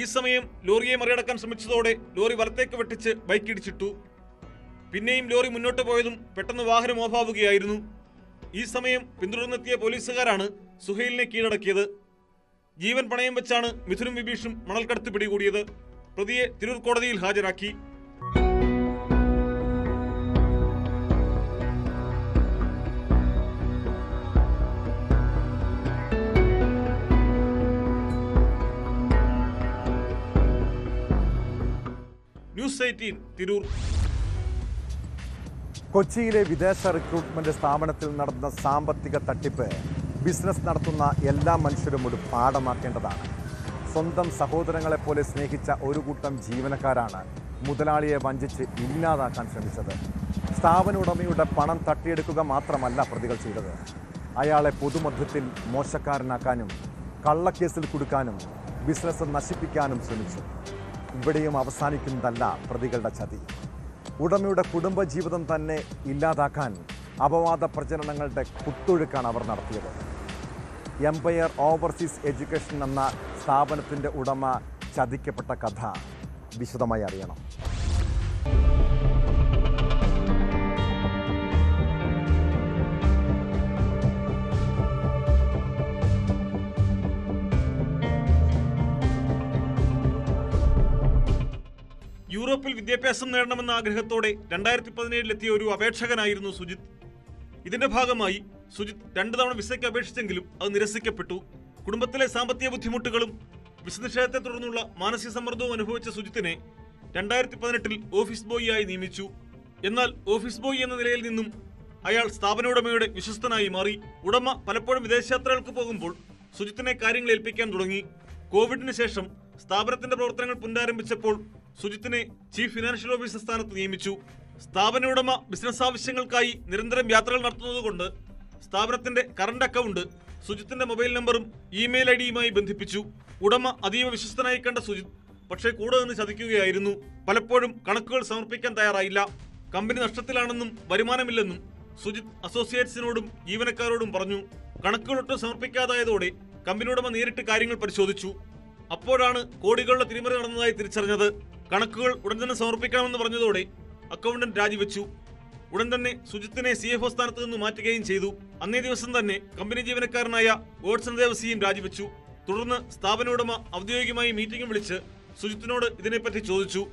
ഈ സമയം ലോറിയെ മറികടക്കാൻ ശ്രമിച്ചതോടെ ലോറി വലത്തേക്ക് വെട്ടിച്ച് ബൈക്ക് ഇടിച്ചിട്ടു. പിന്നെയും ലോറി മുന്നോട്ട് പോയതും പെട്ടെന്ന് വാഹനം ഓഫാവുകയായിരുന്നു. ഈ സമയം പിന്തുടർന്നെത്തിയ പോലീസുകാരാണ് സുഹൈലിനെ കീഴടക്കിയത്. ജീവൻ പണയം വെച്ചാണ് മിഥുനും വിബീഷും മണൽക്കടത്ത് പിടികൂടിയത്. പ്രതിയെ തിരൂർ കോടതിയിൽ ഹാജരാക്കി. ന്യൂസ് 18 തിരൂർ. കൊച്ചിയിലെ വിദേശ റിക്രൂട്ട്മെന്റ് സ്ഥാപനത്തിൽ നടന്ന സാമ്പത്തിക തട്ടിപ്പ് ബിസിനസ് നടത്തുന്ന എല്ലാ മനുഷ്യരും ഒരു പാഠമാക്കേണ്ടതാണ്. സ്വന്തം സഹോദരങ്ങളെപ്പോലെ സ്നേഹിച്ച ഒരു കൂട്ടം ജീവനക്കാരാണ് മുതലാളിയെ വഞ്ചിച്ച് ഇല്ലാതാക്കാൻ ശ്രമിച്ചത്. സ്ഥാപന ഉടമയുടെ പണം തട്ടിയെടുക്കുക മാത്രമല്ല പ്രതികൾ ചെയ്തത്, അയാളെ പൊതുമധ്യത്തിൽ മോശക്കാരനാക്കാനും കള്ളക്കേസിൽ കുടുക്കാനും ബിസിനസ് നശിപ്പിക്കാനും ശ്രമിച്ചു. ഇവിടെയും അവസാനിക്കുന്നതല്ല പ്രതികളുടെ ചതി. ഉടമയുടെ കുടുംബജീവിതം തന്നെ ഇല്ലാതാക്കാൻ അപവാദ പ്രചരണങ്ങളുടെ കുത്തൊഴുക്കാണ് അവർ നടത്തിയത്. എംപയർ ഓവർസീസ് എഡ്യൂക്കേഷൻ എന്ന സ്ഥാപനത്തിൻ്റെ ഉടമ ചതിക്കപ്പെട്ട കഥ വിശദമായി അറിയണം. യൂറോപ്പിൽ വിദ്യാഭ്യാസം നേടണമെന്ന ആഗ്രഹത്തോടെ 2017 എത്തിയ ഒരു അപേക്ഷകനായിരുന്നു സുജിത്. ഇതിന്റെ ഭാഗമായി സുജിത് 2 തവണ വിസയ്ക്ക് അപേക്ഷിച്ചെങ്കിലും അത് നിരസിക്കപ്പെട്ടു. കുടുംബത്തിലെ സാമ്പത്തിക ബുദ്ധിമുട്ടുകളും വിസനിഷേധത്തെ തുടർന്നുള്ള മാനസിക സമ്മർദ്ദവും അനുഭവിച്ച സുജിത്തിനെ 2018 ഓഫീസ് ബോയിയായി നിയമിച്ചു. എന്നാൽ ഓഫീസ് ബോയ് എന്ന നിലയിൽ നിന്നും അയാൾ സ്ഥാപന ഉടമയുടെ വിശ്വസ്തനായി മാറി. ഉടമ പലപ്പോഴും വിദേശയാത്രകൾക്ക് പോകുമ്പോൾ സുജിത്തിനെ കാര്യങ്ങൾ ഏൽപ്പിക്കാൻ തുടങ്ങി. കോവിഡിന് ശേഷം സ്ഥാപനത്തിന്റെ പ്രവർത്തനങ്ങൾ പുനരാരംഭിച്ചപ്പോൾ സുജിത്തിനെ ചീഫ് ഫിനാൻഷ്യൽ ഓഫീസർ സ്ഥാനത്ത് നിയമിച്ചു. സ്ഥാപന ഉടമ ബിസിനസ് ആവശ്യങ്ങൾക്കായി നിരന്തരം യാത്രകൾ നടത്തുന്നതുകൊണ്ട് സ്ഥാപനത്തിന്റെ കറണ്ട് അക്കൗണ്ട് സുജിത്തിന്റെ മൊബൈൽ നമ്പറും ഇമെയിൽ ഐഡിയുമായി ബന്ധിപ്പിച്ചു. ഉടമ അതീവ വിശ്വസ്തനായി കണ്ട സുജിത് പക്ഷേ കൂടെ നിന്ന് ചതിക്കുകയായിരുന്നു. പലപ്പോഴും കണക്കുകൾ സമർപ്പിക്കാൻ തയ്യാറായില്ല. കമ്പനി നഷ്ടത്തിലാണെന്നും വരുമാനമില്ലെന്നും സുജിത് അസോസിയേറ്റ്സിനോടും ജീവനക്കാരോടും പറഞ്ഞു. കണക്കുകളൊട്ടും സമർപ്പിക്കാതായതോടെ കമ്പനി ഉടമ നേരിട്ട് കാര്യങ്ങൾ പരിശോധിച്ചു. അപ്പോഴാണ് കോടികളുടെ തിരിമറി നടന്നതായി തിരിച്ചറിഞ്ഞത്. കണക്കുകൾ ഉടൻ തന്നെ സമർപ്പിക്കണമെന്ന് പറഞ്ഞതോടെ അക്കൗണ്ടന്റ് രാജിവെച്ചു. ഉടൻ തന്നെ സുജിത്തിനെ CFO സ്ഥാനത്ത് നിന്ന് മാറ്റുകയും ചെയ്തു. അന്നേ ദിവസം തന്നെ കമ്പനി ജീവനക്കാരനായ ഗോഡ്സൺ ദേവസിയും രാജിവെച്ചു. തുടർന്ന് സ്ഥാപന ഉടമ ഔദ്യോഗികമായി മീറ്റിംഗ് വിളിച്ച് സുജിത്തിനോട് ഇതിനെപ്പറ്റി ചോദിച്ചു.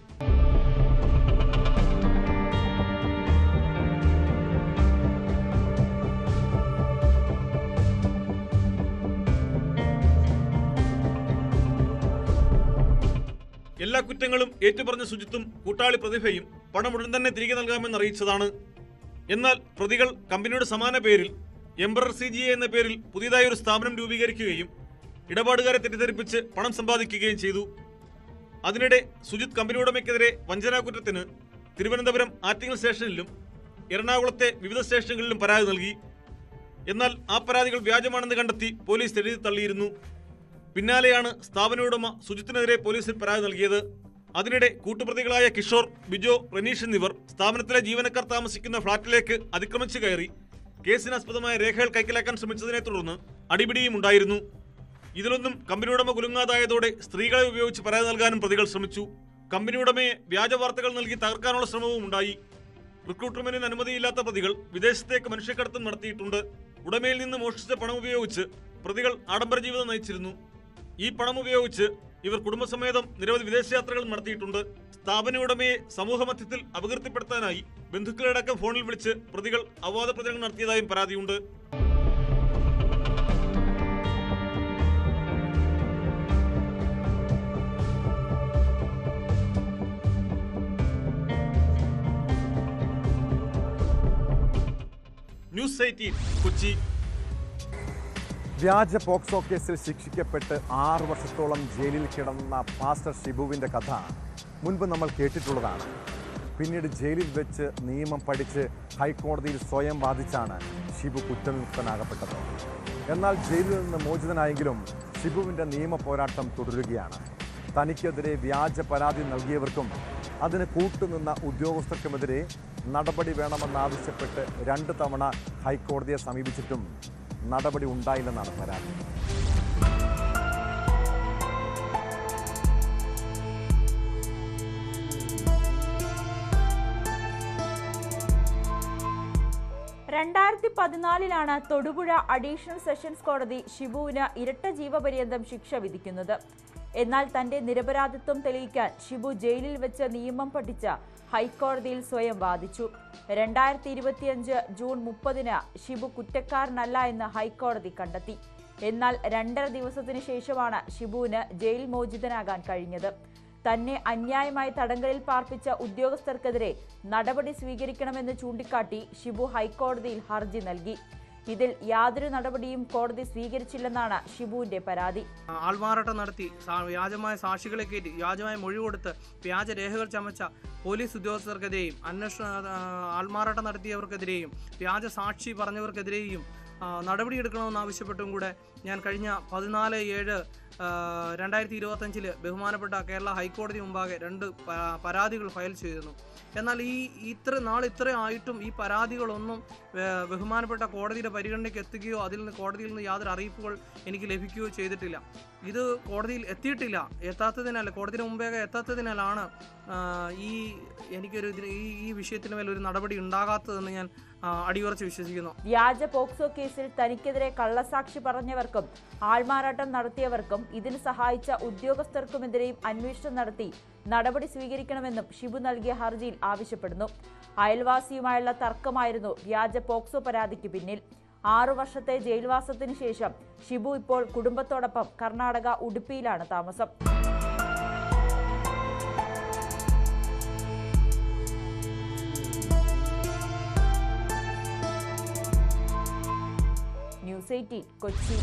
എല്ലാ കുറ്റങ്ങളും ഏറ്റുപറഞ്ഞ സുജിത്തും കൂട്ടാളി പ്രതിഭയും പണം ഉടൻ തന്നെ തിരികെ നൽകാമെന്ന് അറിയിച്ചതാണ്. എന്നാൽ പ്രതികൾ കമ്പനിയുടെ സമാന പേരിൽ എംബറർ CGA എന്ന പേരിൽ പുതിയതായി ഒരു സ്ഥാപനം രൂപീകരിക്കുകയും ഇടപാടുകാരെ തെറ്റിദ്ധരിപ്പിച്ച് പണം സമ്പാദിക്കുകയും ചെയ്തു. അതിനിടെ സുജിത് കമ്പനി ഉടമയ്ക്കെതിരെ വഞ്ചനാ കുറ്റത്തിന് തിരുവനന്തപുരം ആറ്റിങ്ങൽ സ്റ്റേഷനിലും എറണാകുളത്തെ വിവിധ സ്റ്റേഷനുകളിലും പരാതി നൽകി. എന്നാൽ ആ പരാതികൾ വ്യാജമാണെന്ന് കണ്ടെത്തി പോലീസ് എഴുതി തള്ളിയിരുന്നു. പിന്നാലെയാണ് സ്ഥാപന ഉടമ സുജിത്തിനെതിരെ പോലീസിൽ പരാതി നൽകിയത്. അതിനിടെ കൂട്ടുപ്രതികളായ കിഷോർ, ബിജോ, റനീഷ് എന്നിവർ സ്ഥാപനത്തിലെ ജീവനക്കാർ താമസിക്കുന്ന ഫ്ളാറ്റിലേക്ക് അതിക്രമിച്ചു കയറി കേസിനാസ്പദമായ രേഖകൾ കൈക്കലാക്കാൻ ശ്രമിച്ചതിനെ തുടർന്ന് അടിപിടിയും ഉണ്ടായിരുന്നു. ഇതിലൊന്നും കമ്പനി ഉടമ കുലുങ്ങാതായതോടെ സ്ത്രീകളെ ഉപയോഗിച്ച് പരാതി നൽകാനും പ്രതികൾ ശ്രമിച്ചു. കമ്പനി ഉടമയെ വ്യാജ വാർത്തകൾ നൽകി തകർക്കാനുള്ള ശ്രമവും ഉണ്ടായി. റിക്രൂട്ട്മെന്റിന് അനുമതിയില്ലാത്ത പ്രതികൾ വിദേശത്തേക്ക് മനുഷ്യക്കടത്തും നടത്തിയിട്ടുണ്ട്. ഉടമയിൽ നിന്ന് മോഷ്ടിച്ച പണം ഉപയോഗിച്ച് പ്രതികൾ ആഡംബര ജീവിതം നയിച്ചിരുന്നു. ഈ പണം ഉപയോഗിച്ച് ഇവർ കുടുംബസമേതം നിരവധി വിദേശയാത്രകൾ നടത്തിയിട്ടുണ്ട്. സ്ഥാപന ഉടമയെ സമൂഹമധ്യത്തിൽ അപകീർത്തിപ്പെടുത്താനായി ബന്ധുക്കളടക്കം ഫോണിൽ വിളിച്ച് പ്രതികൾ അപവാദ പ്രചരണം നടത്തിയതായും പരാതിയുണ്ട്. ന്യൂസ് 18 കൊച്ചി. വ്യാജ പോക്സോ കേസിൽ ശിക്ഷിക്കപ്പെട്ട് 6 വർഷത്തോളം ജയിലിൽ കിടന്ന പാസ്റ്റർ ഷിബുവിൻ്റെ കഥ മുൻപ് നമ്മൾ കേട്ടിട്ടുള്ളതാണ്. പിന്നീട് ജയിലിൽ വെച്ച് നിയമം പഠിച്ച് ഹൈക്കോടതിയിൽ സ്വയം വാദിച്ചാണ് ഷിബു കുറ്റവിമുക്തനാകപ്പെട്ടത്. എന്നാൽ ജയിലിൽ നിന്ന് മോചിതനായെങ്കിലും ഷിബുവിൻ്റെ നിയമ പോരാട്ടം തുടരുകയാണ്. തനിക്കെതിരെ വ്യാജ പരാതി നൽകിയവർക്കും അതിന് കൂട്ടുനിന്ന ഉദ്യോഗസ്ഥർക്കുമെതിരെ നടപടി വേണമെന്നാവശ്യപ്പെട്ട് 2 തവണ ഹൈക്കോടതിയെ സമീപിച്ചിട്ടും നടപടി ഉണ്ടായില്ലെന്നാണ് പരാതി. ലാണ് തൊടുപുഴ അഡീഷണൽ സെഷൻസ് കോടതി ഷിബുവിന് ഇരട്ട ജീവപര്യന്തം ശിക്ഷ വിധിക്കുന്നത്. എന്നാൽ തന്റെ നിരപരാധിത്വം തെളിയിക്കാൻ ഷിബു ജയിലിൽ വെച്ച് നിയമം പഠിച്ച ഹൈക്കോടതിയിൽ സ്വയം വാദിച്ചു. 2025 ജൂൺ 30 ഷിബു കുറ്റക്കാരനല്ല എന്ന് ഹൈക്കോടതി കണ്ടെത്തി. എന്നാൽ 2.5 ദിവസത്തിന് ശേഷമാണ് ഷിബുവിന് ജയിൽ മോചിതനാകാൻ കഴിഞ്ഞത്. തന്നെ അന്യായമായി തടങ്കലിൽ പാർപ്പിച്ച ഉദ്യോഗസ്ഥർക്കെതിരെ നടപടി സ്വീകരിക്കണമെന്ന് ചൂണ്ടിക്കാട്ടി ഷിബു ഹൈക്കോടതിയിൽ ഹർജി നൽകി. ഇതിൽ യാതൊരു നടപടിയും കോടതി സ്വീകരിച്ചില്ലെന്നാണ് ഷിബുവിന്റെ പരാതി. ആൾമാറാട്ടം നടത്തി വ്യാജമായ സാക്ഷികളെ കയറ്റി വ്യാജമായ മൊഴി കൊടുത്ത് വ്യാജരേഖകൾ ചമച്ച പോലീസ് ഉദ്യോഗസ്ഥർക്കെതിരെയും ആൾമാറാട്ടം നടത്തിയവർക്കെതിരെയും വ്യാജ സാക്ഷി പറഞ്ഞവർക്കെതിരെയും നടപടിയെടുക്കണമെന്നാവശ്യപ്പെട്ടും കൂടെ ഞാൻ കഴിഞ്ഞ 14/7/2025 ബഹുമാനപ്പെട്ട കേരള ഹൈക്കോടതി മുമ്പാകെ 2 പരാതികൾ ഫയൽ ചെയ്തിരുന്നു. എന്നാൽ ഇത്ര ആയിട്ടും ഈ പരാതികളൊന്നും ബഹുമാനപ്പെട്ട കോടതിയുടെ പരിഗണനയ്ക്ക് എത്തുകയോ അതിൽ നിന്ന് കോടതിയിൽ നിന്ന് യാതൊരു അറിയിപ്പുകൾ എനിക്ക് ലഭിക്കുകയോ ചെയ്തിട്ടില്ല. ഇത് കോടതിയിൽ എത്തിയിട്ടില്ല. കോടതിയുടെ മുമ്പേ എത്താത്തതിനാലാണ് ഈ വിഷയത്തിന് മേൽ ഒരു നടപടി ഉണ്ടാകാത്തതെന്ന് ഞാൻ അടിയുറച്ച് വിശ്വസിക്കുന്നു. വ്യാജ പോക്സോ കേസിൽ തനിക്കെതിരെ കള്ളസാക്ഷി പറഞ്ഞവർക്കും ആൾമാറാട്ടം നടത്തിയവർക്കും ഇതിന് സഹായിച്ച ഉദ്യോഗസ്ഥർക്കുമെതിരെയും അന്വേഷണം നടത്തി നടപടി സ്വീകരിക്കണമെന്നും ഷിബു നൽകിയ ഹർജിയിൽ ആവശ്യപ്പെടുന്നു. അയൽവാസിയുമായുള്ള തർക്കമായിരുന്നു വ്യാജ പോക്സോ പരാതിക്ക് പിന്നിൽ. 6 വർഷത്തെ ജയിൽവാസത്തിന് ശേഷം ഷിബു ഇപ്പോൾ കുടുംബത്തോടൊപ്പം കർണാടക ഉടുപ്പിയിലാണ് താമസം. ന്യൂസ് 18 കൊച്ചി.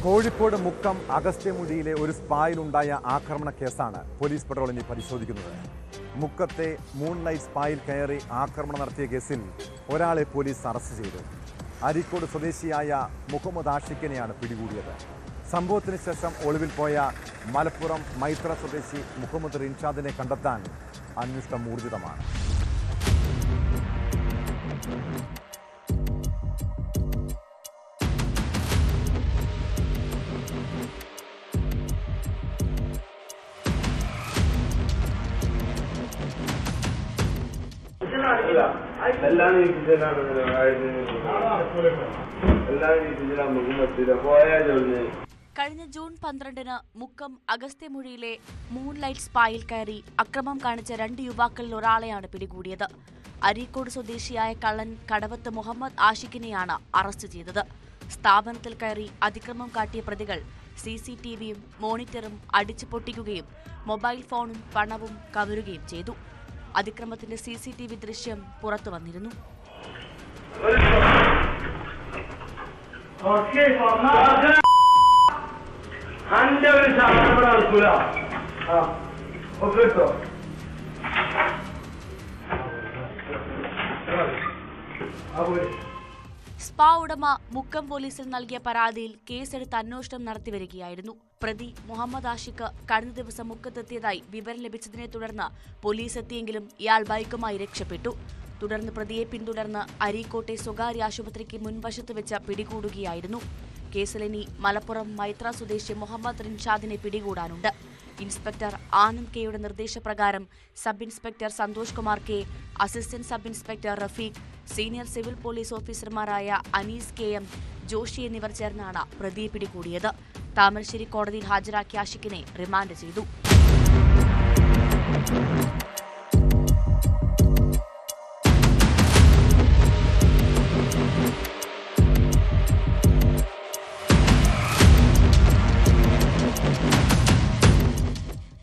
കോഴിക്കോട് മുക്കം അഗസ്ത്യമുടിയിലെ ഒരു സ്പായിലുണ്ടായ ആക്രമണ കേസാണ് പോലീസ് പട്രോൾ ഇനി പരിശോധിക്കുന്നത്. മുക്കത്തെ മൂൺലൈറ്റ് സ്പായിൽ കയറി ആക്രമണം നടത്തിയ കേസിൽ ഒരാളെ പോലീസ് അറസ്റ്റ് ചെയ്തു. അരീക്കോട് സ്വദേശിയായ മുഹമ്മദ് ആഷിഖിനെയാണ് പിടികൂടിയത്. സംഭവത്തിന് ശേഷം ഒളിവിൽ പോയ മലപ്പുറം മൈത്ര സ്വദേശി മുഹമ്മദ് റിൻഷാദിനെ കണ്ടെത്താൻ അന്വേഷണം ഊർജിതമാണ്. കഴിഞ്ഞ ജൂൺ 12-ന് മുക്കം അഗസ്ത്യമൊഴിയിലെ മൂൺലൈറ്റ് സ്പായിൽ കയറി അക്രമം കാണിച്ച 2 യുവാക്കളിൽ ഒരാളെയാണ് പിടികൂടിയത്. അരീക്കോട് സ്വദേശിയായ കള്ളൻ കടവത്ത് മുഹമ്മദ് ആഷിഖിനെയാണ് അറസ്റ്റ് ചെയ്തത്. സ്ഥാപനത്തിൽ കയറി അതിക്രമം കാട്ടിയ പ്രതികൾ CCTVയും മോണിറ്ററും അടിച്ചു പൊട്ടിക്കുകയും മൊബൈൽ ഫോണും പണവും കവരുകയും ചെയ്തു. അതിക്രമത്തിന്റെ CCTV ദൃശ്യം പുറത്തു വന്നിരുന്നു. സ്പാ ഉടമ മുക്കം പോലീസിൽ നൽകിയ പരാതിയിൽ കേസെടുത്ത് അന്വേഷണം നടത്തിവരികയായിരുന്നു. പ്രതി മുഹമ്മദ് ആഷിഖ് കഴിഞ്ഞ ദിവസം മുക്കത്തെത്തിയതായി വിവരം ലഭിച്ചതിനെ തുടർന്ന് പോലീസ് എത്തിയെങ്കിലും ഇയാൾ ബൈക്കുമായി രക്ഷപ്പെട്ടു. തുടർന്ന് പ്രതിയെ പിന്തുടർന്ന് അരീക്കോട്ടെ സ്വകാര്യ ആശുപത്രിക്ക് മുൻവശത്ത് വെച്ച് പിടികൂടുകയായിരുന്നു. കേസിലിനി മലപ്പുറം മൈത്ര സ്വദേശി മുഹമ്മദ് റിൻഷാദിനെ പിടികൂടാനുണ്ട്. ഇൻസ്പെക്ടർ ആനന്ദ് കെയുടെ നിർദ്ദേശപ്രകാരം sub inspector Santhosh Kumar K, assistant sub inspector Rafeeq, senior civil police ഓഫീസർമാരായ അനീസ് KM, ജോഷി എന്നിവർ ചേർന്നാണ് പ്രതിയെ പിടികൂടിയത്. താമരശ്ശേരി കോടതിയിൽ ഹാജരാക്കിയ ആഷിഖിനെ റിമാൻഡ് ചെയ്തു.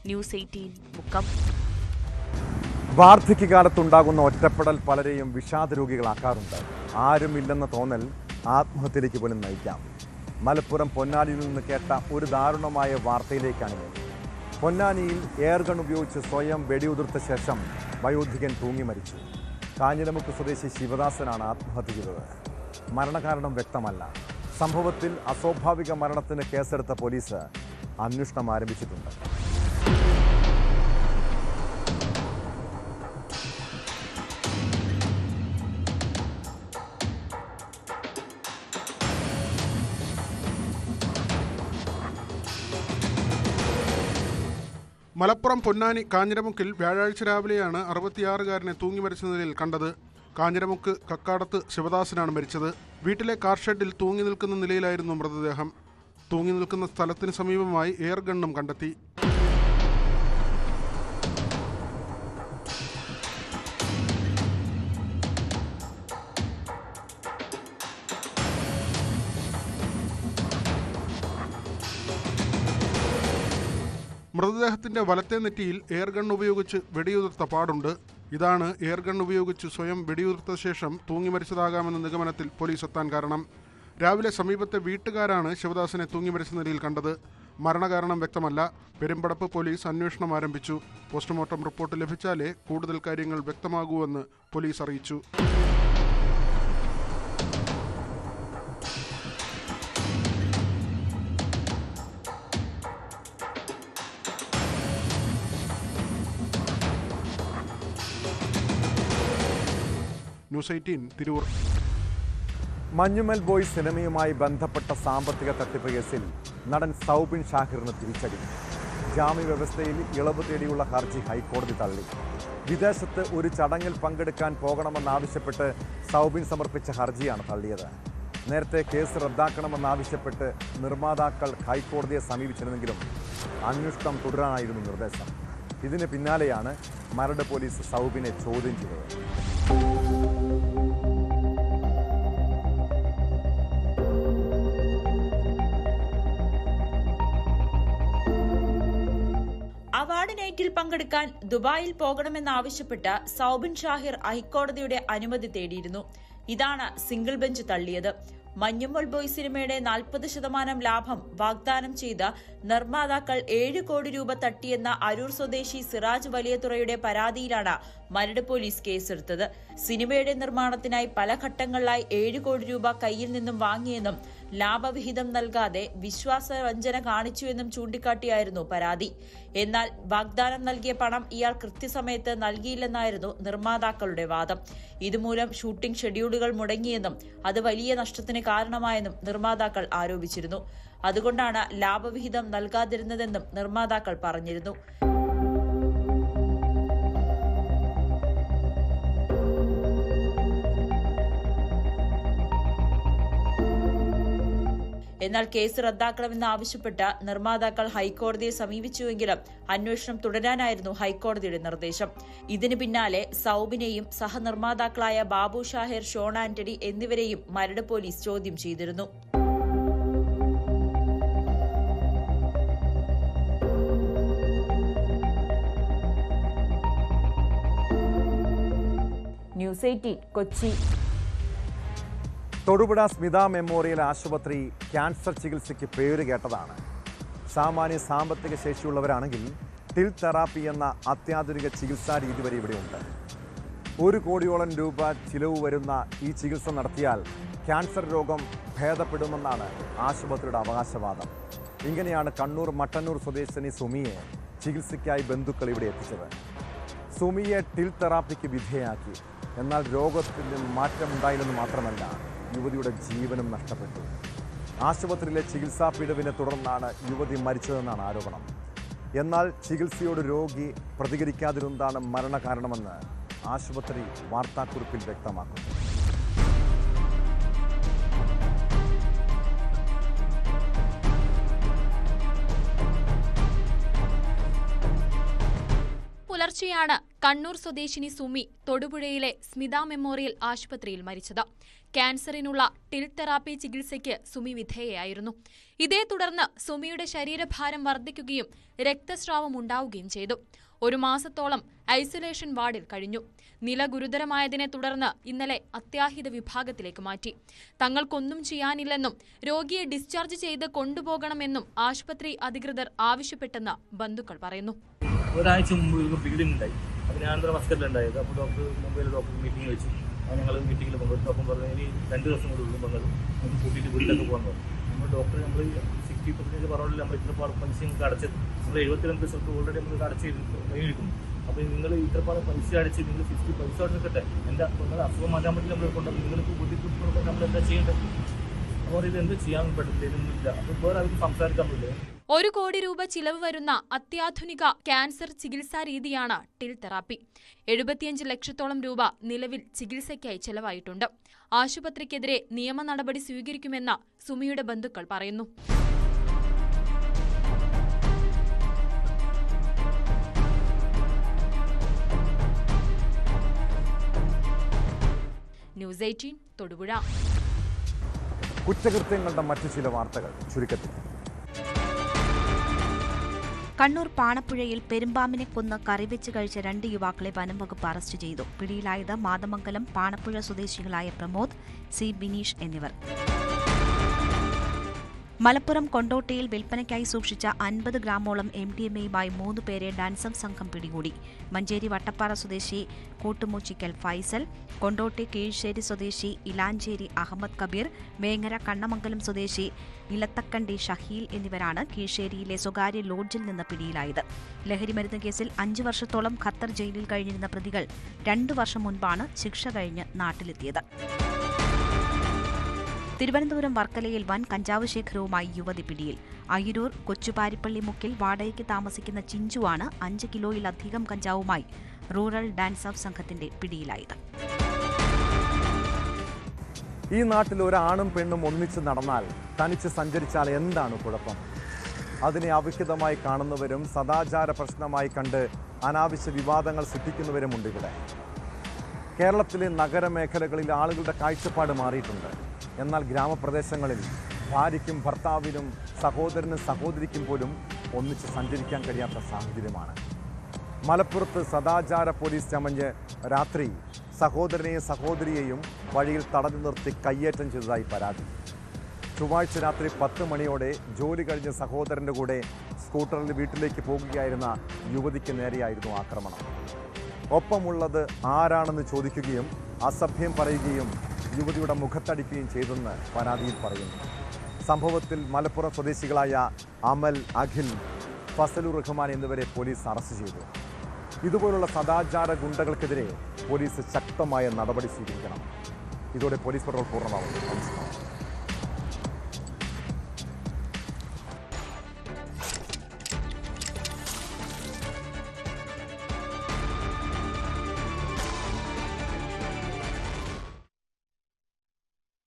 ന്യൂസ് 18 മുക്കം. വാർദ്ധക്യകാലത്തുണ്ടാകുന്ന ഒറ്റപ്പെടൽ പലരെയും വിഷാദരോഗികളാക്കാറുണ്ട്. ആരുമില്ലെന്ന തോന്നൽ ആത്മഹത്യയിലേക്ക് പോലും നയിക്കാം. മലപ്പുറം പൊന്നാനിയിൽ നിന്ന് കേട്ട ഒരു ദാരുണമായ വാർത്തയിലേക്കാണിത്. പൊന്നാനിയിൽ എയർഗൺ ഉപയോഗിച്ച് സ്വയം വെടിയുതിർത്ത ശേഷം വയോധികൻ തൂങ്ങി മരിച്ചു. കാഞ്ഞിരമുക്ക് സ്വദേശി ശിവദാസനാണ് ആത്മഹത്യ ചെയ്തത്. മരണകാരണം വ്യക്തമല്ല. സംഭവത്തിൽ അസ്വാഭാവിക മരണത്തിന് കേസെടുത്ത പോലീസ് അന്വേഷണം ആരംഭിച്ചിട്ടുണ്ട്. മലപ്പുറം പൊന്നാനി കാഞ്ഞിരമുക്കിൽ വ്യാഴാഴ്ച രാവിലെയാണ് 66-കാരനെ തൂങ്ങി മരിച്ച നിലയിൽ കണ്ടത്. കാഞ്ഞിരമുക്ക് കക്കാടത്ത് ശിവദാസനാണ് മരിച്ചത്. വീട്ടിലെ കാർ ഷെഡിൽ തൂങ്ങി നിൽക്കുന്ന നിലയിലായിരുന്നു മൃതദേഹം. തൂങ്ങി നിൽക്കുന്ന സ്ഥലത്തിന് സമീപമായി എയർഗണ്ണും കണ്ടെത്തി. മൃതദേഹത്തിന്റെ വലത്തെ നെറ്റിയിൽ എയർഗൺ ഉപയോഗിച്ച് വെടിയുതിർത്ത പാടുണ്ട്. ഇതാണ് എയർഗൺ ഉപയോഗിച്ച് സ്വയം വെടിയുതിർത്ത ശേഷം തൂങ്ങി മരിച്ചതാകാമെന്ന നിഗമനത്തിൽ പോലീസ് എത്താൻ കാരണം. രാവിലെ സമീപത്തെ വീട്ടുകാരാണ് ശിവദാസനെ തൂങ്ങി മരിച്ച നിലയിൽ കണ്ടത്. മരണകാരണം വ്യക്തമല്ല. പെരുമ്പടപ്പ് പോലീസ് അന്വേഷണം ആരംഭിച്ചു. പോസ്റ്റ്മോർട്ടം റിപ്പോർട്ട് ലഭിച്ചാലേ കൂടുതൽ കാര്യങ്ങൾ വ്യക്തമാകൂവെന്ന് പോലീസ് അറിയിച്ചു. ന്യൂസ് 18 തിരൂർ. മഞ്ഞുമൽ ബോയ്സ് സിനിമയുമായി ബന്ധപ്പെട്ട സാമ്പത്തിക തട്ടിപ്പ് കേസിൽ നടൻ സൗബിൻ ഷാഹിറിന് തിരിച്ചടി. ജാമ്യവ്യവസ്ഥയിൽ ഇളവ് തേടിയുള്ള ഹർജി ഹൈക്കോടതി തള്ളി. വിദേശത്ത് ഒരു ചടങ്ങിൽ പങ്കെടുക്കാൻ പോകണമെന്നാവശ്യപ്പെട്ട് സൗബിൻ സമർപ്പിച്ച ഹർജിയാണ് തള്ളിയത്. നേരത്തെ കേസ് റദ്ദാക്കണമെന്നാവശ്യപ്പെട്ട് നിർമ്മാതാക്കൾ ഹൈക്കോടതിയെ സമീപിച്ചിരുന്നെങ്കിലും അന്വേഷണം തുടരാനായിരുന്നു നിർദ്ദേശം. ഇതിന് പിന്നാലെയാണ് മരട് പോലീസ് സൗബിനെ ചോദ്യം ചെയ്തത്. അവാർഡ് നൈറ്റിൽ പങ്കെടുക്കാൻ ദുബായിൽ പോകണമെന്നാവശ്യപ്പെട്ട് സൗബിൻ ഷാഹിർ ഹൈക്കോടതിയുടെ അനുമതി തേടിയിരുന്നു. ഇതാണ് സിംഗിൾ ബെഞ്ച് തള്ളിയത്. മഞ്ഞുമൽ ബോയ് സിനിമയുടെ 40% ലാഭം വാഗ്ദാനം ചെയ്ത നിർമ്മാതാക്കൾ 7 കോടി രൂപ തട്ടിയെന്ന അരൂർ സ്വദേശി സിറാജ് വലിയതുറയുടെ പരാതിയിലാണ് മരട് പോലീസ് കേസെടുത്തത്. സിനിമയുടെ നിർമ്മാണത്തിനായി പല ഘട്ടങ്ങളിലായി 7 കോടി രൂപ കയ്യിൽ നിന്നും വാങ്ങിയെന്നും ലാഭവിഹിതം നൽകാതെ വിശ്വാസവഞ്ചന കാണിച്ചുവെന്നും ചൂണ്ടിക്കാട്ടിയായിരുന്നു പരാതി. എന്നാൽ വാഗ്ദാനം നൽകിയ പണം ഇയാൾ കൃത്യസമയത്ത് നൽകിയില്ലെന്നായിരുന്നു നിർമ്മാതാക്കളുടെ വാദം. ഇതുമൂലം ഷൂട്ടിംഗ് ഷെഡ്യൂളുകൾ മുടങ്ങിയെന്നും അത് വലിയ നഷ്ടത്തിന് കാരണമായെന്നും നിർമ്മാതാക്കൾ ആരോപിച്ചിരുന്നു. അതുകൊണ്ടാണ് ലാഭവിഹിതം നൽകാതിരുന്നതെന്നും നിർമ്മാതാക്കൾ പറഞ്ഞിരുന്നു. എന്നാൽ കേസ് റദ്ദാക്കണമെന്ന് ആവശ്യപ്പെട്ട് നിർമ്മാതാക്കൾ ഹൈക്കോടതിയെ സമീപിച്ചുവെങ്കിലും അന്വേഷണം തുടരാനായിരുന്നു ഹൈക്കോടതിയുടെ നിർദ്ദേശം. ഇതിന് പിന്നാലെ സൗബിനെയും സഹനിർമ്മാതാക്കളായ ബാബു ഷാഹിർ, ഷോൺ ആന്റണി എന്നിവരെയും മരട് പോലീസ് ചോദ്യം ചെയ്തിരുന്നു. ന്യൂസ് 18 കൊച്ചി. തൊടുപുഴ സ്മിത മെമ്മോറിയൽ ആശുപത്രി ക്യാൻസർ ചികിത്സയ്ക്ക് പേര് കേട്ടതാണ്. സാമാന്യ സാമ്പത്തിക ശേഷിയുള്ളവരാണെങ്കിൽ ടിൽ തെറാപ്പി എന്ന അത്യാധുനിക ചികിത്സാ രീതി വരെ ഇവിടെയുണ്ട്. 1 കോടിയോളം രൂപ ചിലവ് വരുന്ന ഈ ചികിത്സ നടത്തിയാൽ ക്യാൻസർ രോഗം ഭേദപ്പെടുമെന്നാണ് ആശുപത്രിയുടെ അവകാശവാദം. ഇങ്ങനെയാണ് കണ്ണൂർ മട്ടന്നൂർ സ്വദേശിനി സുമിയെ ചികിത്സയ്ക്കായി ബന്ധുക്കൾ ഇവിടെ എത്തിച്ചത്. സുമിയെ ടിൽ തെറാപ്പിക്ക് വിധേയാക്കി. എന്നാൽ രോഗത്തിന് മാറ്റമുണ്ടായില്ലെന്ന് മാത്രമല്ല, യുവതിയുടെ ജീവനും നഷ്ടപ്പെട്ടു. ആശുപത്രിയിലെ ചികിത്സാ പിഴവിനെ തുടർന്നാണ് യുവതി മരിച്ചതെന്നാണ് ആരോപണം. എന്നാൽ ചികിത്സയോട് രോഗി പ്രതികരിക്കാതിരുന്നതാണ് മരണകാരണമെന്ന് ആശുപത്രി വാർത്താക്കുറിപ്പിൽ വ്യക്തമാക്കുന്നു. പുലർച്ചെയാണ് കണ്ണൂർ സ്വദേശിനി സുമി തൊടുപുഴയിലെ സ്മിത മെമ്മോറിയൽ ആശുപത്രിയിൽ മരിച്ചത്. ക്യാൻസറിനുള്ള ടിൽ തെറാപ്പി ചികിത്സയ്ക്ക് സുമി വിധേയയായിരുന്നു. ഇതേ തുടർന്ന് സുമിയുടെ ശരീരഭാരം വർദ്ധിക്കുകയും രക്തസ്രാവം ഉണ്ടാവുകയും ചെയ്തു. 1 മാസത്തോളം ഐസൊലേഷൻ വാർഡിൽ കഴിഞ്ഞു. നില ഗുരുതരമായതിനെ തുടർന്ന് ഇന്നലെ അത്യാഹിത വിഭാഗത്തിലേക്ക് മാറ്റി. തങ്ങൾക്കൊന്നും ചെയ്യാനില്ലെന്നും രോഗിയെ ഡിസ്ചാർജ് ചെയ്ത് കൊണ്ടുപോകണമെന്നും ആശുപത്രി അധികൃതർ ആവശ്യപ്പെട്ടെന്ന് ബന്ധുക്കൾ പറയുന്നു. ഒരാഴ്ച മുമ്പ് ബ്ലീഡിംഗ് ഉണ്ടായി. അപ്പോൾ ഞാൻ ഹോസ്പിറ്റലുണ്ടായത്. അപ്പോൾ ഡോക്ടർ മുംബൈയിൽ ഡോക്ടർ മീറ്റിംഗ് വെച്ചു. ഞങ്ങൾ മീറ്റിംഗിൽ പോകുമ്പോൾ ഡോക്ടർ പറഞ്ഞു ഇനി 2 ദിവസം കൂടി ഉള്ളൂ വന്നത് നമുക്ക് കൂട്ടിയിട്ട് വീട്ടിലൊക്കെ പോകാൻ പറഞ്ഞു. നമ്മൾ ഡോക്ടർ നമ്മൾ 60% പറഞ്ഞില്ല, നമ്മൾ ഇത്രപ്പാട് പൈസ നിങ്ങൾക്ക് അടച്ചത്, നമ്മൾ 72% ഓൾറെഡി നമുക്ക് അടച്ചിരിക്കുന്നു. അപ്പോൾ നിങ്ങൾ ഇത്രപ്പാട് പൈസ അടിച്ച് നിങ്ങൾ 50 പൈസ അവിടെ നിൽക്കട്ടെ, എൻ്റെ നിങ്ങളുടെ അസുഖം മാറ്റാൻ പറ്റി നമ്മൾ കൊണ്ടുപോകും, നിങ്ങൾക്ക് ബുദ്ധിമുട്ടുമ്പോൾ നമ്മൾ എന്താ ചെയ്യേണ്ടത്? അപ്പോൾ ഇത് എന്ത് ചെയ്യാൻ പറ്റില്ല, ഇതൊന്നുമില്ല. അപ്പോൾ വേറെ അവർക്ക് സംസാരിക്കാൻ പറ്റില്ല. 1 കോടി രൂപ ചിലവ് വരുന്ന അത്യാധുനിക ക്യാൻസർ ചികിത്സാ രീതിയാണ് ടിൽ തെറാപ്പി. 75 ലക്ഷത്തോളം രൂപ നിലവിൽ ചികിത്സയ്ക്കായി ചെലവായിട്ടുണ്ട്. ആശുപത്രിക്കെതിരെ നിയമ നടപടി സ്വീകരിക്കുമെന്ന് സുമിയുടെ ബന്ധുക്കൾ പറയുന്നു. ന്യൂസ് 18 തൊടുപുഴ. കുറ്റകൃത്യങ്ങളുടെ മറ്റു ചില വാർത്തകൾ ചുരുക്കത്തിൽ. കണ്ണൂർ പാണപ്പുഴയിൽ പെരുമ്പാമ്പിനെ കൊന്ന് കറിവെച്ച് കഴിച്ച 2 യുവാക്കളെ വനംവകുപ്പ് അറസ്റ്റ് ചെയ്തു. പിടിയിലായത് മാതമംഗലം പാണപ്പുഴ സ്വദേശികളായ പ്രമോദ്, സി ബിനീഷ് എന്നിവർ. മലപ്പുറം കൊണ്ടോട്ടിയിൽ വിൽപ്പനയ്ക്കായി സൂക്ഷിച്ച 50 ഗ്രാമോളം MDMA-യുമായി 3 പേരെ ഡാൻസം സംഘം പിടികൂടി. മഞ്ചേരി വട്ടപ്പാറ സ്വദേശി കൂട്ടുമൂച്ചിക്കൽ ഫൈസൽ, കൊണ്ടോട്ടി കീഴ്ശ്ശേരി സ്വദേശി ഇലാഞ്ചേരി അഹമ്മദ് കബീർ, വേങ്ങര കണ്ണമംഗലം സ്വദേശി ഇലത്തക്കണ്ടി ഷഹീൽ എന്നിവരാണ് കീഴ്ശ്ശേരിയിലെ സ്വകാര്യ ലോഡ്ജിൽ നിന്ന് പിടിയിലായത്. ലഹരിമരുന്ന് കേസിൽ 5 വർഷത്തോളം ഖത്തർ ജയിലിൽ കഴിഞ്ഞിരുന്ന പ്രതികൾ 2 വർഷം മുൻപാണ് ശിക്ഷ കഴിഞ്ഞ് നാട്ടിലെത്തിയത്. തിരുവനന്തപുരം വർക്കലയിൽ വൻ കഞ്ചാവ് ശേഖരവുമായി യുവതി പിടിയിൽ. അയിരൂർ കൊച്ചുപാരിപ്പള്ളി മുക്കിൽ വാടകയ്ക്ക് താമസിക്കുന്ന ചിഞ്ചുവാണ് 5 കിലോയിലധികം കഞ്ചാവുമായി റൂറൽ ഡാൻസ് ഓഫ് സംഘത്തിന്റെ പിടിയിലായത്. ഈ നാട്ടിൽ ഒരാണും പെണ്ണും ഒന്നിച്ച് നടന്നാൽ, തനിച്ച് സഞ്ചരിച്ചാൽ എന്താണ് കുഴപ്പം? അതിനെ അവിഹിതമായി കാണുന്നവരും സദാചാര പ്രശ്നമായി കണ്ട് അനാവശ്യ വിവാദങ്ങൾ സൃഷ്ടിക്കുന്നവരുമുണ്ട് ഇവിടെ. കേരളത്തിലെ നഗരമേഖലകളിൽ ആളുകളുടെ കാഴ്ചപ്പാട് മാറിയിട്ടുണ്ട്. എന്നാൽ ഗ്രാമപ്രദേശങ്ങളിൽ ഭാര്യയ്ക്കും ഭർത്താവിനും സഹോദരനും സഹോദരിക്കും പോലും ഒന്നിച്ച് സഞ്ചരിക്കാൻ കഴിയാത്ത സാഹചര്യമാണ്. മലപ്പുറത്ത് സദാചാര പോലീസ് ചമഞ്ഞ് രാത്രി സഹോദരനെയും സഹോദരിയെയും വഴിയിൽ തടഞ്ഞു നിർത്തി കയ്യേറ്റം ചെയ്തതായി പരാതി. ചൊവ്വാഴ്ച രാത്രി 10 മണിയോടെ ജോലി കഴിഞ്ഞ് സഹോദരൻ്റെ കൂടെ സ്കൂട്ടറിൽ വീട്ടിലേക്ക് പോകുകയായിരുന്ന യുവതിക്ക് നേരെയായിരുന്നു ആക്രമണം. ഒപ്പമുള്ളത് ആരാണെന്ന് ചോദിക്കുകയും അസഭ്യം പറയുകയും യുവതിയുടെ മുഖത്തടിക്കുകയും ചെയ്തെന്ന് പരാതിയിൽ പറയുന്നു. സംഭവത്തിൽ മലപ്പുറം സ്വദേശികളായ അമൽ, അഖിൽ, ഫസലുർ റഹ്മാൻ എന്നിവരെ പോലീസ് അറസ്റ്റ് ചെയ്തു. ഇതുപോലുള്ള സദാചാര ഗുണ്ടകൾക്കെതിരെ പോലീസ് ശക്തമായ നടപടി സ്വീകരിക്കണം. ഇതോടെ പോലീസ് പട്രോൾ പൂർണ്ണമാവുന്നു. നമസ്കാരം.